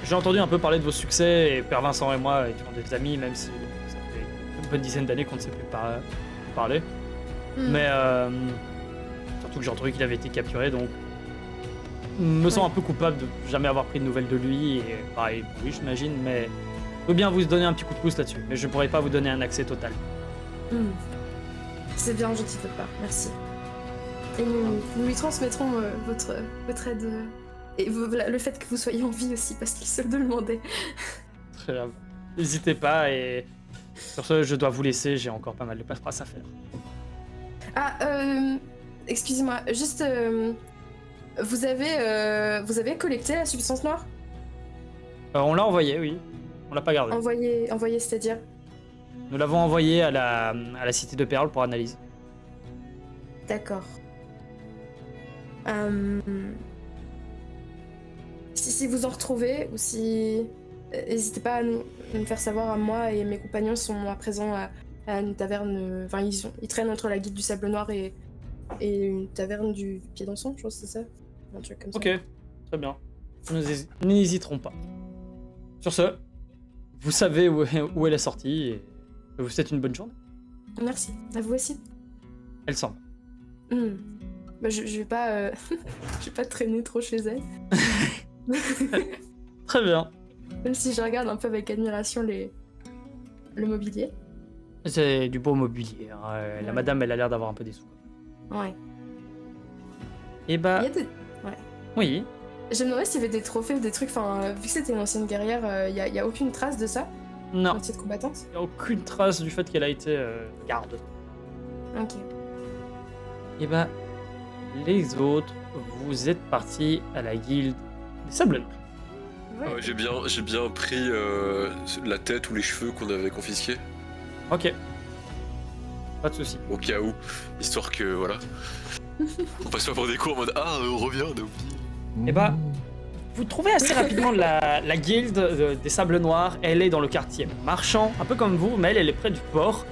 j'ai entendu un peu parler de vos succès et Père Vincent et moi étions des amis, même si ça fait une bonne dizaine d'années qu'on ne sait plus parler. Mais surtout que j'ai entendu qu'il avait été capturé, donc me sens un peu coupable de jamais avoir pris de nouvelles de lui, et pareil pour lui j'imagine, mais je peux bien vous donner un petit coup de pouce là-dessus, mais je pourrais pas vous donner un accès total. C'est bien gentil de votre part, merci. Et nous lui transmettrons votre aide et le fait que vous soyez en vie aussi, parce qu'il se le demandait. Très bien. N'hésitez pas, et sur ce, je dois vous laisser, j'ai encore pas mal de paperasse à faire. Ah, excusez-moi, juste, vous avez collecté la substance noire? On l'a envoyé, oui. On l'a pas gardé. Envoyé, c'est-à-dire? Nous l'avons envoyé à la cité de Perle pour analyse. D'accord. Si vous en retrouvez, ou si... n'hésitez pas à nous faire savoir, à moi et mes compagnons sont à présent à une taverne... Enfin, ils traînent entre la guilde du Sable Noir et une taverne du Pied d'Encens, je pense que c'est ça? Un truc comme ça. Ok, très bien. Nous n'hésiterons pas. Sur ce, vous savez où est la sortie, et je vous souhaite une bonne journée. Merci, à vous aussi. Elle s'en va. Bah, je vais pas... je vais pas traîner trop chez elle. Très bien. Même si je regarde un peu avec admiration le mobilier. C'est du beau mobilier. Hein. La madame, elle a l'air d'avoir un peu des sous. Ouais. Et bah... Il y a des... Oui. Je me demandais s'il y avait des trophées ou des trucs, enfin, vu que c'était une ancienne guerrière, il y a aucune trace de ça Non. dans cette combattante? Il n'y a aucune trace du fait qu'elle a été garde. Ok. Et bah... Les autres, vous êtes partis à la guilde des Sables Noirs. Ouais. J'ai bien pris la tête ou les cheveux qu'on avait confisqués, Ok. Pas de soucis. au cas où, histoire que voilà. On passe pas pour des cours en mode ah on revient, on a oublié. Et bah, vous trouvez assez rapidement la guilde des Sables Noirs. Elle est dans le quartier marchand, un peu comme vous, mais elle est près du port.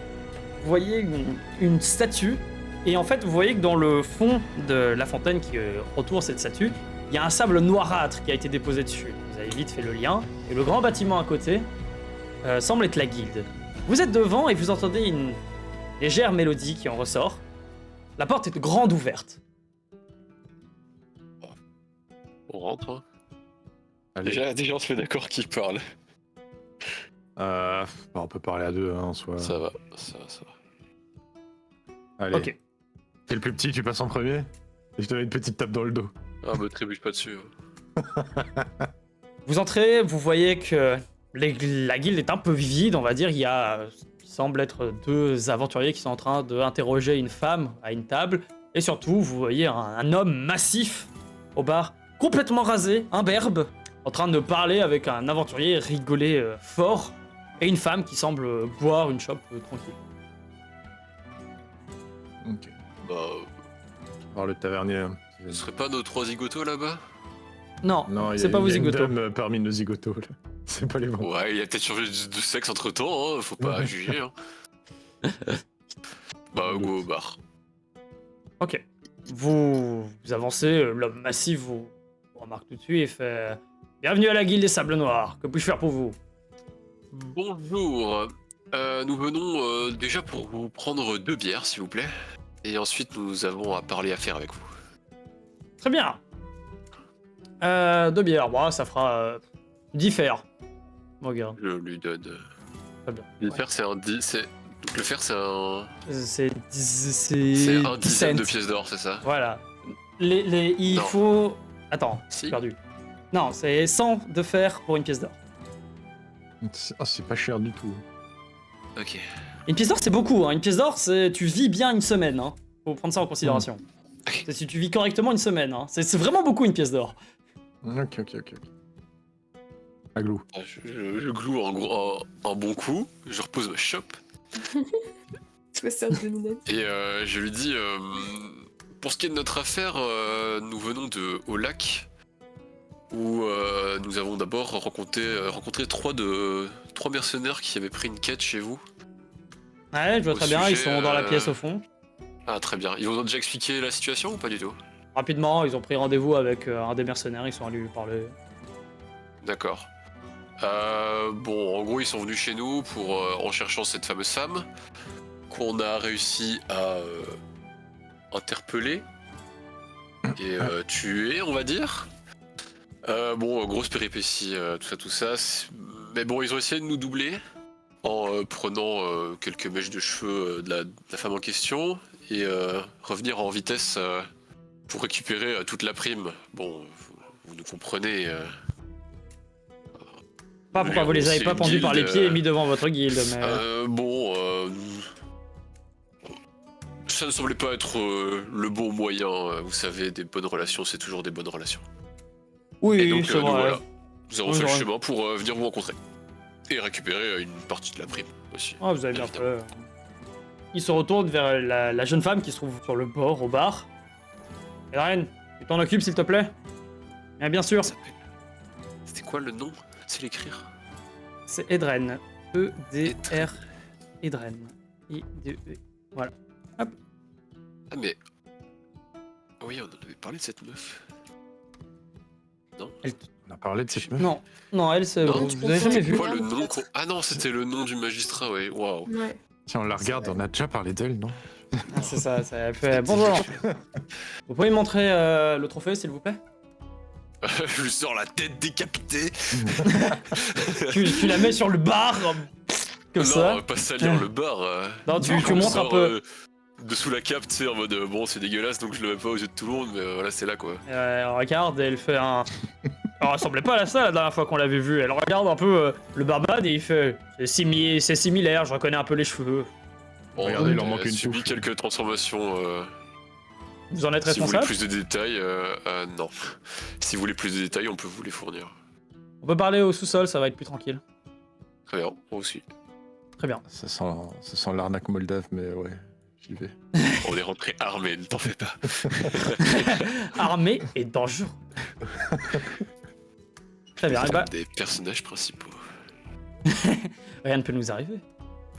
Vous voyez une statue, et en fait, vous voyez que dans le fond de la fontaine qui entoure cette statue, il y a un sable noirâtre qui a été déposé dessus. Vous avez vite fait le lien, et le grand bâtiment à côté semble être la guilde. Vous êtes devant et vous entendez une légère mélodie qui en ressort. La porte est grande ouverte. On rentre, hein. Allez. Déjà on se met d'accord qui parle. On peut parler à deux, hein, en soi. Ça va. Allez. Ok. T'es le plus petit, tu passes en premier. Et je te mets une petite tape dans le dos. Ah me trébuche pas dessus. Vous entrez, vous voyez que la guilde est un peu vide, on va dire. Il y a, semble être deux aventuriers qui sont en train d'interroger une femme à une table. Et surtout, vous voyez un homme massif au bar, complètement rasé, imberbe, en train de parler avec un aventurier rigolé fort. Et une femme qui semble boire une chope tranquille. Ok. Bah, Alors le tavernier. ce serait pas nos trois zigotos là-bas? Non, Non, c'est pas vos il y a une zigotos. dame parmi nos zigotos, là. C'est pas les bons. Ouais, il a peut-être changé de sexe entre temps, hein, faut pas juger. Hein. Bah, go au bar. Ok. Vous avancez, l'homme massif vous remarque tout de suite, il fait « Bienvenue à la Guilde des Sables Noirs, que puis-je faire pour vous ?» Bonjour. Nous venons déjà pour vous prendre 2 bières, s'il vous plaît. Et ensuite, nous avons à parler affaires avec vous. Très bien. 2 bières, bon, ça fera 10 fers. Bon, gars. Je lui donne. Très bien. Le fer, c'est un. Donc le fer, c'est un. C'est C'est un 10 dizaine de cents. pièces d'or, c'est ça? Voilà. Il Non. faut... Attends, Si. perdu. Non, c'est 100 de fer pour une pièce d'or. C'est pas cher du tout. Ok. Une pièce d'or, c'est beaucoup. Hein. Une pièce d'or, c'est tu vis bien une semaine. Hein. Faut prendre ça en considération. Ok. C'est si tu vis correctement une semaine. Hein. C'est vraiment beaucoup une pièce d'or. Ok. Aglou. Je gloue un bon coup, je repose ma chope. 62 minutes. Et je lui dis pour ce qui est de notre affaire, nous venons de Haut-Lac, où nous avons d'abord rencontré 3 mercenaires qui avaient pris une quête chez vous. Ouais, je vois Au très bien. Ils sujet, sont dans la pièce au fond. Ah, très bien. Ils vous ont déjà expliqué la situation ou pas du tout? Rapidement, ils ont pris rendez-vous avec un des mercenaires. Ils sont allés lui parler. D'accord. Bon, en gros, ils sont venus chez nous pour en cherchant cette fameuse femme qu'on a réussi à interpeller et tuer, on va dire. Bon, grosse péripétie, tout ça. Mais bon, ils ont essayé de nous doubler en prenant quelques mèches de cheveux de la femme en question et revenir en vitesse pour récupérer toute la prime. Bon, vous nous comprenez. Pas pourquoi Oui, vous les avez c'est pas une pendus par les guilde, pieds et mis devant votre guilde, mais... Bon, ça ne semblait pas être le bon moyen. Vous savez, des bonnes relations, c'est toujours des bonnes relations. Et Oui, donc, c'est nous vrai. voilà. Nous avons Oui, fait le j'aurais- chemin pour venir vous rencontrer. Et récupérer une partie de la prime aussi. Ah, vous avez bien évidemment. fait. Il se retourne vers la jeune femme qui se trouve sur le bord, au bar. Edren, tu t'en occupes s'il te plaît? Bien sûr, C'était quoi le nom? C'est l'écrire. c'est Edren. E-D-R... Edren. I-D-E... Ah mais... Oui, on en avait parlé de cette meuf. On a parlé de cette meuf. Non, non, elle, c'est... Non, Vous avez jamais vu? Quoi le nom Ah non, c'était le nom du magistrat, ouais. Waouh. Ouais. Tiens, on la regarde, on a déjà parlé d'elle, non? Ah, c'est ça, ça fait... Bonjour. Vous pouvez me montrer le trophée, s'il vous plaît? Je lui sors la tête décapitée. tu la mets sur le bar, comme non, ça. on va pas salir le bar. Non, tu Je le montres un sors, peu. Dessous la cape, tu sais, en mode bon, c'est dégueulasse donc je le mets pas aux yeux de tout le monde, mais voilà, c'est là quoi. Elle regarde et elle fait un... Elle ressemblait pas à ça la dernière fois qu'on l'avait vue. Elle regarde un peu le barbade et il fait... C'est similaire, je reconnais un peu les cheveux. Bon, Regardez, il en elle manque a une subi souffle. quelques transformations. Vous en êtes Si vous voulez responsable? plus de détails, non. Si vous voulez plus de détails, on peut vous les fournir. On peut parler au sous-sol, ça va être plus tranquille. Très bien, moi aussi. Très bien. Ça sent l'arnaque moldave, mais ouais, j'y vais. On est rentré armé, ne t'en fais pas. Armé et dangereux. Très bien, bah, Des personnages principaux. rien ne peut nous arriver.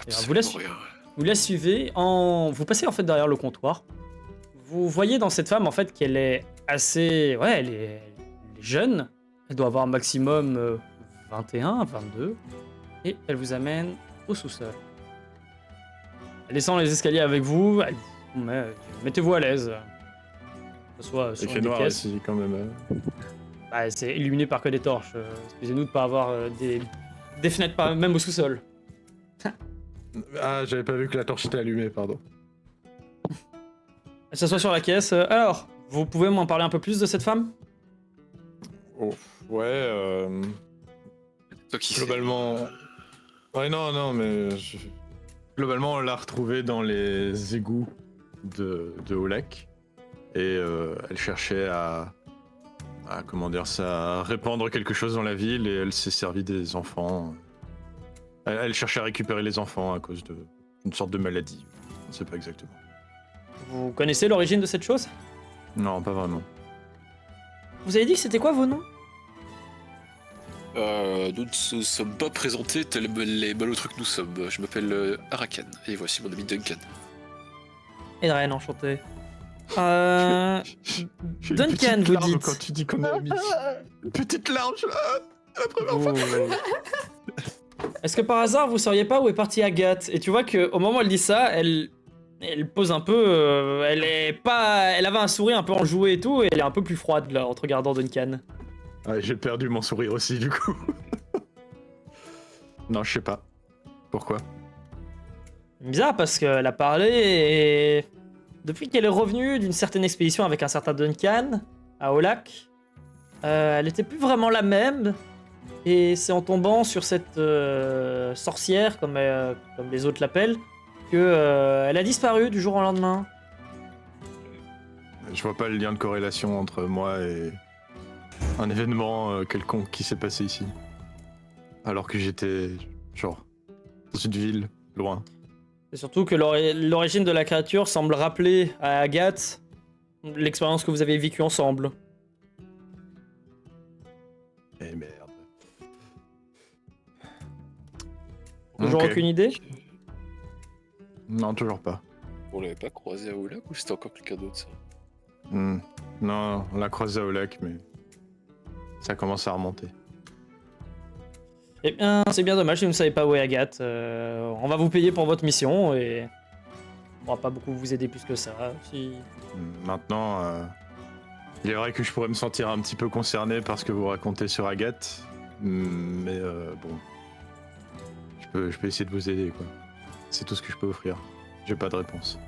Absolument vous laisse- rien. Vous la suivez, vous passez en fait derrière le comptoir. Vous voyez dans cette femme en fait qu'elle est assez... Ouais, elle est jeune. Elle doit avoir un maximum 21, 22. Et elle vous amène au sous-sol. Elle descend les escaliers avec vous. Elle vous met... Mettez-vous à l'aise. Que ce soit Il sur fait des noir pièces. ici, quand même. Bah, c'est illuminé par que des torches. Excusez-nous de pas avoir des fenêtres même au sous-sol. Ah, j'avais pas vu que la torche était allumée, pardon. Elle s'assoit sur la caisse. Alors, vous pouvez m'en parler un peu plus de cette femme? Oh, ouais, Toi qui sais. globalement... Ouais, non, mais... Globalement, on l'a retrouvée dans les égouts de Haut-Lac. Et elle cherchait à... Comment dire ça? À répandre quelque chose dans la ville, et elle s'est servie des enfants. Elle cherchait à récupérer les enfants à cause d'une sorte de maladie. On sait pas exactement. Vous connaissez l'origine de cette chose? Non, pas vraiment. Vous avez dit que c'était quoi vos noms? Nous ne nous sommes pas présentés tels les malotrucs que nous sommes. Je m'appelle Arakan et voici mon ami Duncan. Edren, enchanté. J'ai une Duncan, petite vous larme dites. quand tu dis qu'on est amis. Une petite larme, Est-ce que par hasard vous sauriez pas où est partie Agathe? Et tu vois que au moment où elle dit ça, elle pose un peu, elle avait un sourire un peu enjoué et tout, et elle est un peu plus froide là en te regardant Duncan. Ouais, j'ai perdu mon sourire aussi du coup. Non, je sais pas. Pourquoi? Bizarre parce qu'elle a parlé et depuis qu'elle est revenue d'une certaine expédition avec un certain Duncan à Olac, elle était plus vraiment la même. Et c'est en tombant sur cette sorcière, comme les autres l'appellent, que elle a disparu du jour au lendemain. Je vois pas le lien de corrélation entre moi et un événement quelconque qui s'est passé ici. Alors que j'étais, genre, dans une ville, loin. Et surtout que l'origine de la créature semble rappeler à Agathe l'expérience que vous avez vécue ensemble. Eh merde. Toujours Ok. aucune idée? Non, toujours pas. On l'avait pas croisé à Oulak ou c'était encore quelqu'un d'autre ça? Non, on l'a croisé au lac, mais ça commence à remonter. Eh bien, c'est bien dommage si vous ne savez pas où est Agathe. On va vous payer pour votre mission et on va pas beaucoup vous aider plus que ça. Si... Maintenant, il est vrai que je pourrais me sentir un petit peu concerné par ce que vous racontez sur Agathe, mais bon, je peux essayer de vous aider, quoi. C'est tout ce que je peux offrir. J'ai pas de réponse.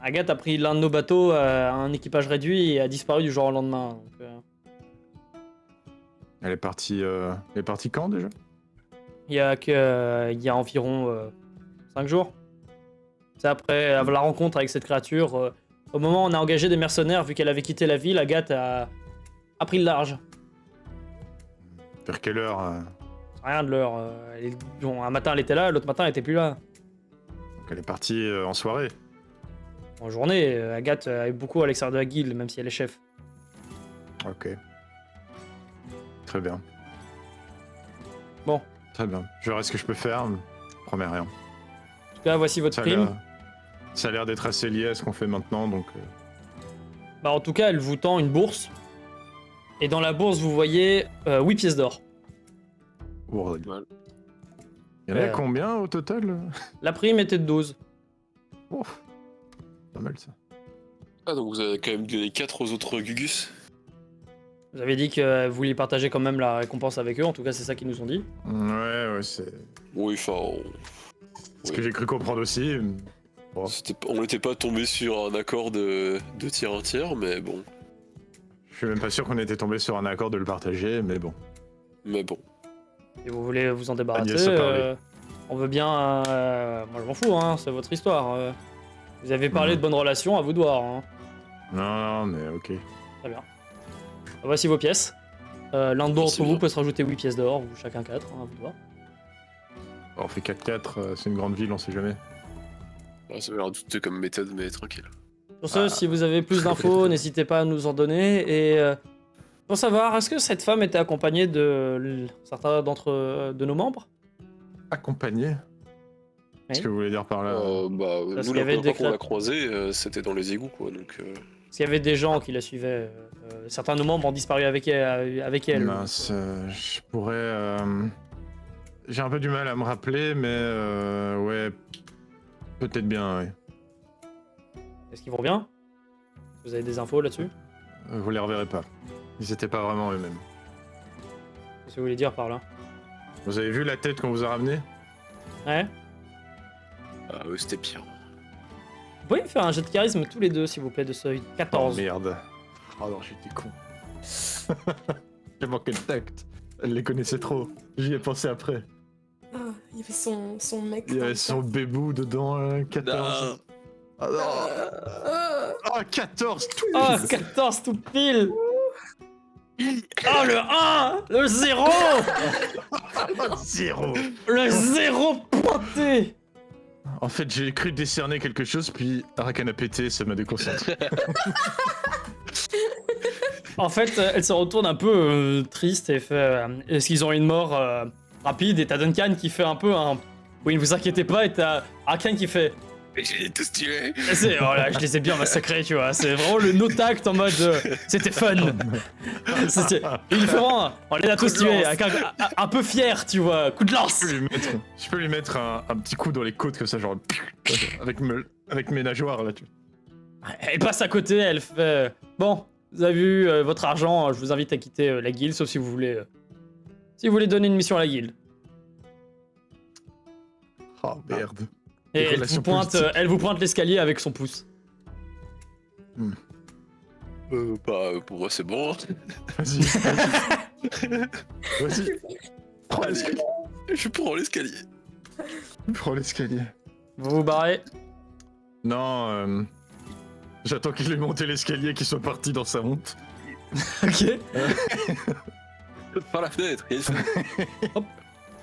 Agathe a pris l'un de nos bateaux à un équipage réduit et a disparu du jour au lendemain. Donc, Elle est partie quand déjà? il y a environ 5 jours. C'est après la rencontre avec cette créature. Au moment où on a engagé des mercenaires, vu qu'elle avait quitté la ville, Agathe a pris le large. Vers quelle heure Rien de l'heure. Bon, un matin elle était là, l'autre matin elle était plus là. Donc elle est partie en soirée. En journée, Agathe est beaucoup à l'extérieur de la guilde, même si elle est chef. Ok. Très bien. Bon. Très bien. Je verrai ce que je peux faire. Promets rien. En tout cas, voici votre Ça a prime. l'air d'être assez lié à ce qu'on fait maintenant, donc... Bah, en tout cas, elle vous tend une bourse. Et dans la bourse, vous voyez 8 pièces d'or. Wow. Mal. Il y en a combien au total? La prime était de 12. Oh, pas mal ça. Ah donc vous avez quand même donné 4 aux autres Gugus? Vous avez dit que vous vouliez partager quand même la récompense avec eux, en tout cas c'est ça qu'ils nous ont dit. Ouais, c'est... Oui, enfin... Ce que j'ai cru comprendre aussi. Bon. On n'était pas tombé sur un accord de tiers un tiers, mais bon. Je suis même pas sûr qu'on était tombé sur un accord de le partager, mais bon. Mais bon. Et vous voulez vous en Agnès débarrasser, a parlé. on veut bien... moi je m'en fous, hein, c'est votre histoire. Vous avez parlé de bonnes relations, à vous de voir. Hein. Non, mais ok. Très bien. Voici vos pièces. L'un d'entre C'est vous bien. peut se rajouter 8 pièces d'or, ou chacun 4, hein, à vous de voir. On fait 4-4, c'est une grande ville, on sait jamais. Ah, ça m'a l'air douteux comme méthode, mais tranquille. Sur ce, si vous avez plus d'infos, n'hésitez pas à nous en donner. Et pour savoir, est-ce que cette femme était accompagnée de certains de nos membres? Accompagné? Qu'est-ce que vous voulez dire par là? Parce Nous, qu'il y avait la des première fois qu'on l'a crêpes. croisée, c'était dans les égouts, quoi, donc... Parce qu'il y avait des gens qui la suivaient. Certains de nos membres ont disparu avec elle. Mince, je pourrais... J'ai un peu du mal à me rappeler, mais ouais... Peut-être bien, ouais. Est-ce qu'ils vont bien? Vous avez des infos là-dessus? Vous les reverrez pas. Ils étaient pas vraiment eux-mêmes. Qu'est-ce que vous voulez dire par là? Vous avez vu la tête qu'on vous a ramenée? Ouais. Ah oui, c'était pire. Vous pouvez me faire un jet de charisme tous les deux, s'il vous plaît, de seuil. Oh 14. merde. Oh non, j'étais con. J'ai manqué de tact. Elle les connaissait trop. J'y ai pensé après. Ah, il y avait son mec. Il y dans avait le son cas. bébou dedans, 14. Ah non. Ah, 14 tout Oh, pile. 14 tout pile! Oh, le 1! Le 0! 0. Le 0 pointé! En fait, j'ai cru décerner quelque chose, puis Arakan a pété, ça m'a déconcentré. En fait, elle se retourne un peu triste et fait est-ce qu'ils ont une mort rapide? Et t'as Duncan qui fait un peu un. Oui, ne vous inquiétez pas, et t'as Arkan qui fait J'ai tous tué. Oh là, je les ai bien massacrés, tu vois. C'est vraiment le no-tact en mode. C'était fun. Il fait vraiment. On les a tous Coup de tués, lance. avec un peu fier, tu vois. Coup de lance. Je peux lui mettre un petit coup dans les côtes comme ça, genre avec mes nageoires là. Elle passe à côté, elle fait. Bon, vous avez vu votre argent, je vous invite à quitter la guilde, sauf si vous voulez. Si vous voulez donner une mission à la guilde. Oh merde. Et Les elle vous, relations pointe, politiques. elle vous pointe l'escalier avec son pouce. Pour moi, c'est bon. Vas-y. Vas-y. Prends Allez, l'escalier. je prends l'escalier. Prends l'escalier. Vous vous barrez. Non, j'attends qu'il ait monté l'escalier, qu'il soit parti dans sa honte. Ok. Par la fenêtre. Il y a une fenêtre.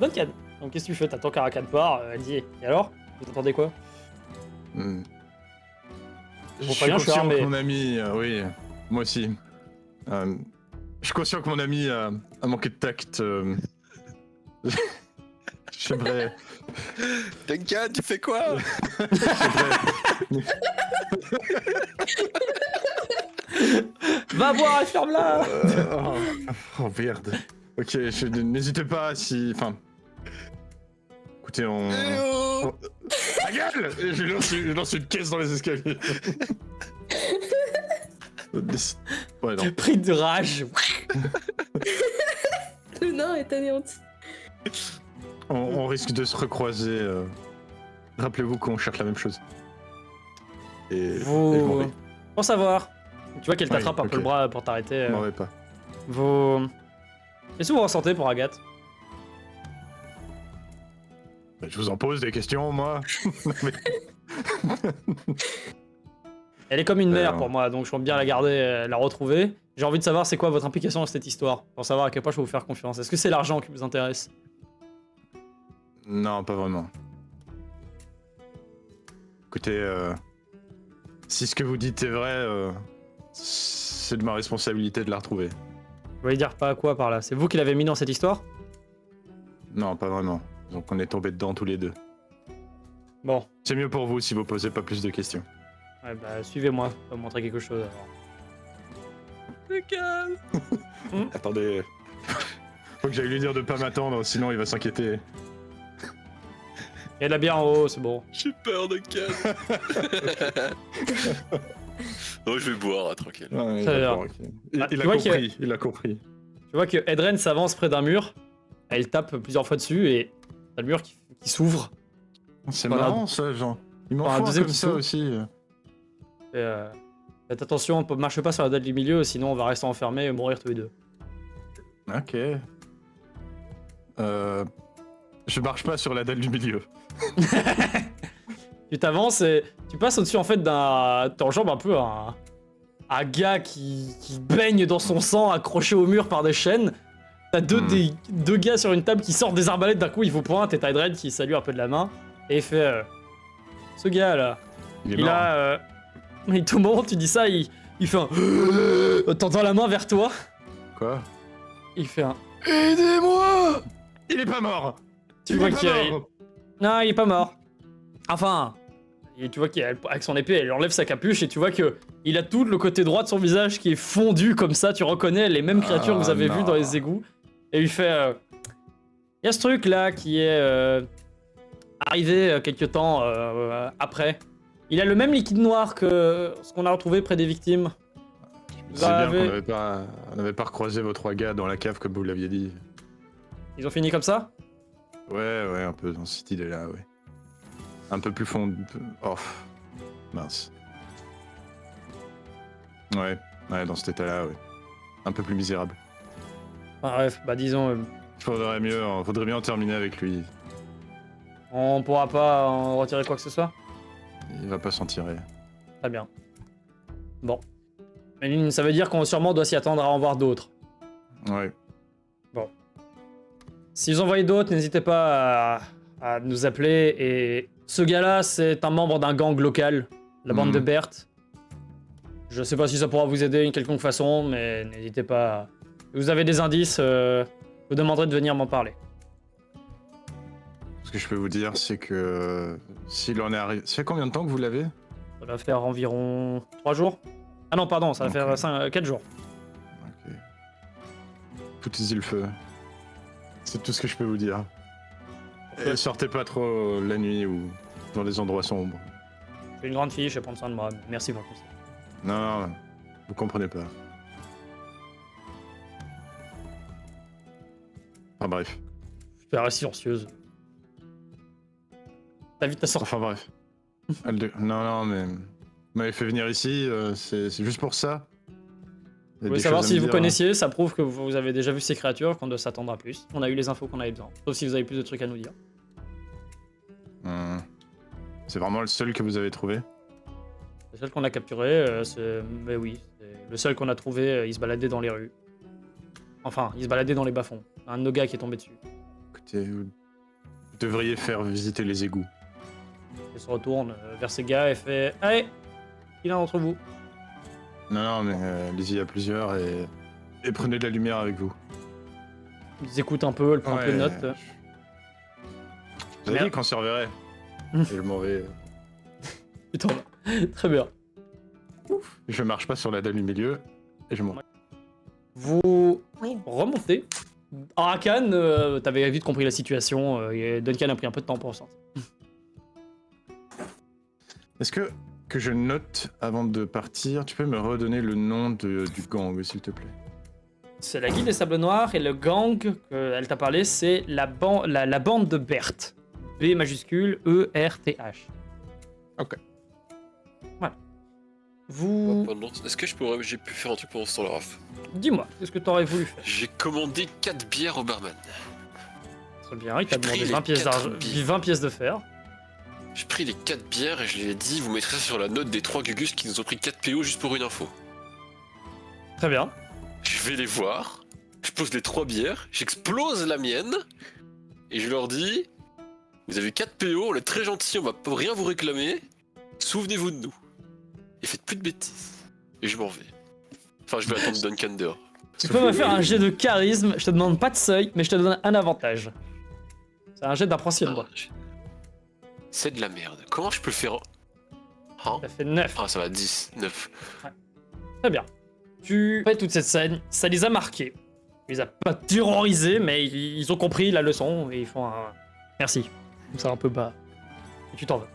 Duncan. Donc qu'est-ce que tu fais? T'attends qu'Arakan part, elle dit. Et alors? Vous attendez quoi? Hmm. Je Bon, suis pas bien, je suis conscient que armé. mon ami, oui, moi aussi. Je suis conscient que mon ami a manqué de tact. J'aimerais. Duncan, tu fais quoi? Va voir, elle ferme là. Oh merde. Ok, n'hésitez pas si. Enfin. Écoutez, on. Eh oh Ta gueule! Je lance une caisse dans les escaliers. Ouais, non. Pris de rage. Le nain est anéanti. On risque de se recroiser. Rappelez-vous qu'on cherche la même chose. Et je m'en Vous. vais. Pour savoir. Tu vois qu'elle Oui, t'attrape un ok. peu le bras pour t'arrêter. Je m'en vais pas. Vous. Qu'est-ce que vous ressentez pour Agathe? Je vous en pose des questions, moi. Elle est comme une mère Alors. pour moi, donc je compte bien la garder, la retrouver. J'ai envie de savoir c'est quoi votre implication dans cette histoire, pour savoir à quel point je peux vous faire confiance. Est-ce que c'est l'argent qui vous intéresse? Non, pas vraiment. Écoutez, si ce que vous dites est vrai, c'est de ma responsabilité de la retrouver. Vous voulez dire pas quoi par là? C'est vous qui l'avez mis dans cette histoire? Non, pas vraiment. Donc on est tombés dedans tous les deux. Bon, C'est mieux pour vous si vous posez pas plus de questions. ouais, bah suivez-moi, je vais vous montrer quelque chose alors. Duncan. Attendez. Faut que j'aille lui dire de pas m'attendre, sinon il va s'inquiéter. Il y a de la bière en haut, c'est bon. J'ai peur, Duncan. Non, je vais boire, hein, tranquille. Ouais, Très d'accord, bien. ok. Ah, Il tu a vois compris, il a compris. Tu vois que Edren s'avance près d'un mur, elle tape plusieurs fois dessus et t'as le mur qui s'ouvre. C'est Voilà. marrant ça, genre. Il m'en Voilà, faut un deuxième comme qui ça s'ouvre. aussi. Et, faites attention, ne marche pas sur la dalle du milieu, sinon on va rester enfermés et mourir tous les deux. Ok. Je marche pas sur la dalle du milieu. Tu t'avances et tu passes au-dessus en fait d'un. T'enjambes un peu un gars qui baigne dans son sang, accroché au mur par des chaînes. T'as deux gars sur une table qui sortent des arbalètes d'un coup, ils vous pointent et t'as Edred qui salue un peu de la main et il fait ce gars là, Il est il mort. a. Il te montre, tu dis ça, il fait un. T'entends la main vers toi, Quoi? il fait un. Aidez-moi! Il est pas mort! Tu Il vois est pas qu'il mort. Non, il est pas mort. Enfin, et tu vois qu'avec son épée, elle enlève sa capuche et tu vois que il a tout le côté droit de son visage qui est fondu comme ça. Tu reconnais les mêmes créatures que vous avez non. vues dans les égouts. Et il fait, il y a ce truc là qui est arrivé quelques temps après. Il a le même liquide noir que ce qu'on a retrouvé près des victimes. C'est bien avez- qu'on n'avait pas recroisé vos trois gars dans la cave comme vous l'aviez dit. Ils ont fini comme ça? Ouais, un peu dans cette idée-là, ouais. Un peu plus fond. Oh, mince. Ouais, dans cet état-là, ouais. Un peu plus misérable. Enfin, bref, bah disons, Faudrait bien en terminer avec lui. on pourra pas en retirer quoi que ce soit. Il va pas s'en tirer. Très bien. Bon. Mais ça veut dire qu'on sûrement doit s'y attendre à en voir d'autres. Ouais. Si vous en voyez d'autres, n'hésitez pas à nous appeler. Et ce gars-là, c'est un membre d'un gang local, la bande de Berthe. Je sais pas si ça pourra vous aider d'une quelconque façon, mais n'hésitez pas. Si vous avez des indices, je vous demanderai de venir m'en parler. Parce que je peux vous dire, c'est que s'il en est arrivé... Ça fait combien de temps que vous l'avez? Ça va faire environ 3 jours. Ah non, pardon, ça va Ok. faire 4 jours. Ok. Foutez-y le feu. C'est tout ce que je peux vous dire. Et sortez pas trop la nuit ou dans des endroits sombres. Je suis une grande fille, je vais prendre soin de moi. Merci pour le conseil. Non, vous comprenez pas. Enfin bref. Je suis silencieuse. T'as vite à sortir. Enfin bref. Non, mais... Vous m'avez fait venir ici, c'est juste pour ça. Il y a Je voulais des savoir choses à si me vous dire, connaissiez, ça prouve que vous avez déjà vu ces créatures, qu'on doit s'attendre à plus. On a eu les infos qu'on avait besoin. Sauf si vous avez plus de trucs à nous dire. C'est vraiment le seul que vous avez trouvé? Le seul qu'on a capturé, mais oui, c'est le seul qu'on a trouvé, il se baladait dans les rues. Enfin, il se baladait dans les bas-fonds. Un de nos gars qui est tombé dessus. Écoutez, vous devriez faire visiter les égouts. Il se retourne vers ses gars et fait « Allez, qui l'un d'entre vous ?» Non, mais allez-y à plusieurs et prenez de la lumière avec vous. Ils écoutent un peu, elle prend un peu de notes. Vous avez dit qu'on se reverrait. Et je m'en vais. Putain, très bien. Je marche pas sur la dalle du milieu et je m'en vais. Vous Oui. remontez. Arakan, t'avais vite compris la situation, et Duncan a pris un peu de temps pour sortir. Est-ce que je note avant de partir, tu peux me redonner le nom du gang, s'il te plaît? C'est la Guilde des Sables Noirs et le gang qu'elle t'a parlé, c'est la bande de Berthe. B majuscule E-R-T-H. Ok. Voilà. Vous... Est-ce que j'ai pu faire un truc pendant ce temps-là, Raph? Dis-moi, qu'est-ce que t'aurais voulu faire? J'ai commandé 4 bières au barman. Très bien, il t'a J'ai pris demandé les 20 pièces quatre d'argent, billes. 20 pièces de fer. J'ai pris les 4 bières et je lui ai dit, vous mettrez ça sur la note des 3 Gugus qui nous ont pris 4 PO juste pour une info. Très bien. Je vais les voir, je pose les 3 bières, j'explose la mienne, et je leur dis, vous avez 4 PO, on est très gentils, on va pas rien vous réclamer, souvenez-vous de nous. Et faites plus de bêtises. Et je m'en vais. Enfin, je vais attendre Duncan dehors. Tu peux me faire un jet de charisme, je te demande pas de seuil, mais je te donne un avantage. C'est un jet d'impressionnement. C'est de la merde. Comment je peux le faire? Hein? Ça fait 9. Ah, ça va, 10, 9. Très bien. Tu fais toute cette scène, ça les a marqués. Il les a pas terrorisés, mais ils ont compris la leçon et ils font un merci. C'est un peu bas. Et tu t'en vas.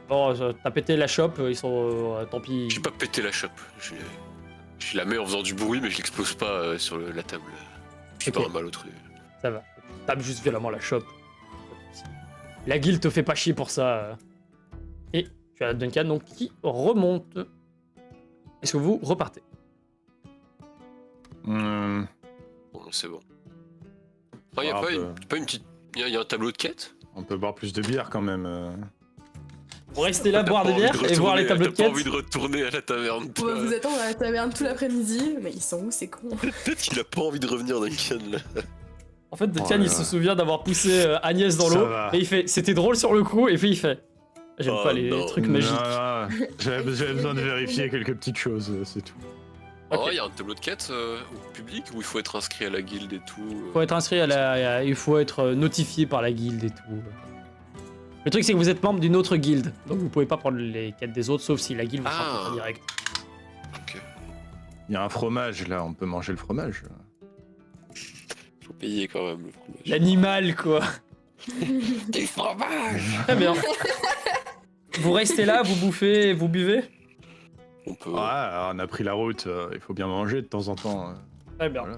Bon, t'as pété la shop, ils sont. Tant pis. J'ai pas pété la chope. Je la mets en faisant du bruit, mais je l'explose pas sur la table. Je suis Ok. pas un malotru. Ça va. Tu tapes juste violemment la shop. La guilde te fait pas chier pour ça. Et tu as Duncan donc qui remonte. Est-ce que vous repartez? Hum, Bon, c'est bon. Ah, y a Ah, pas, bah. pas une petite. Y a un tableau de quête? on peut boire plus de bière quand même. Vous restez là, T'as boire pas des envie bières de et voir les retourner- tableaux de T'as pas quête. envie de retourner à la taverne, On toi. va vous attendre à la taverne tout l'après-midi. Mais ils sont où, c'est con. Peut-être qu'il a pas envie de revenir, Duncan, là. En fait, Duncan, Oh là il là. se souvient d'avoir poussé Agnès dans Ça l'eau. va. Et il fait, c'était drôle sur le coup. Et puis il fait, j'aime Oh pas les non. trucs magiques. Non, j'avais besoin de vérifier quelques petites choses, c'est tout. Ok. Oh, y a un tableau de quête au public où il faut être inscrit à la guilde et tout. Faut être inscrit il faut être notifié par la guilde et tout. Le truc, c'est que vous êtes membre d'une autre guilde. Donc vous pouvez pas prendre les quêtes des autres, sauf si la guilde vous Ah. rencontre en direct. Ok. Il y a un fromage là, on peut manger le fromage. Faut payer quand même le fromage. L'animal, quoi. Des fromages. Très bien. Vous restez là, vous bouffez, vous buvez. On peut. Ouais, on a pris la route, il faut bien manger de temps en temps. Très bien. Voilà.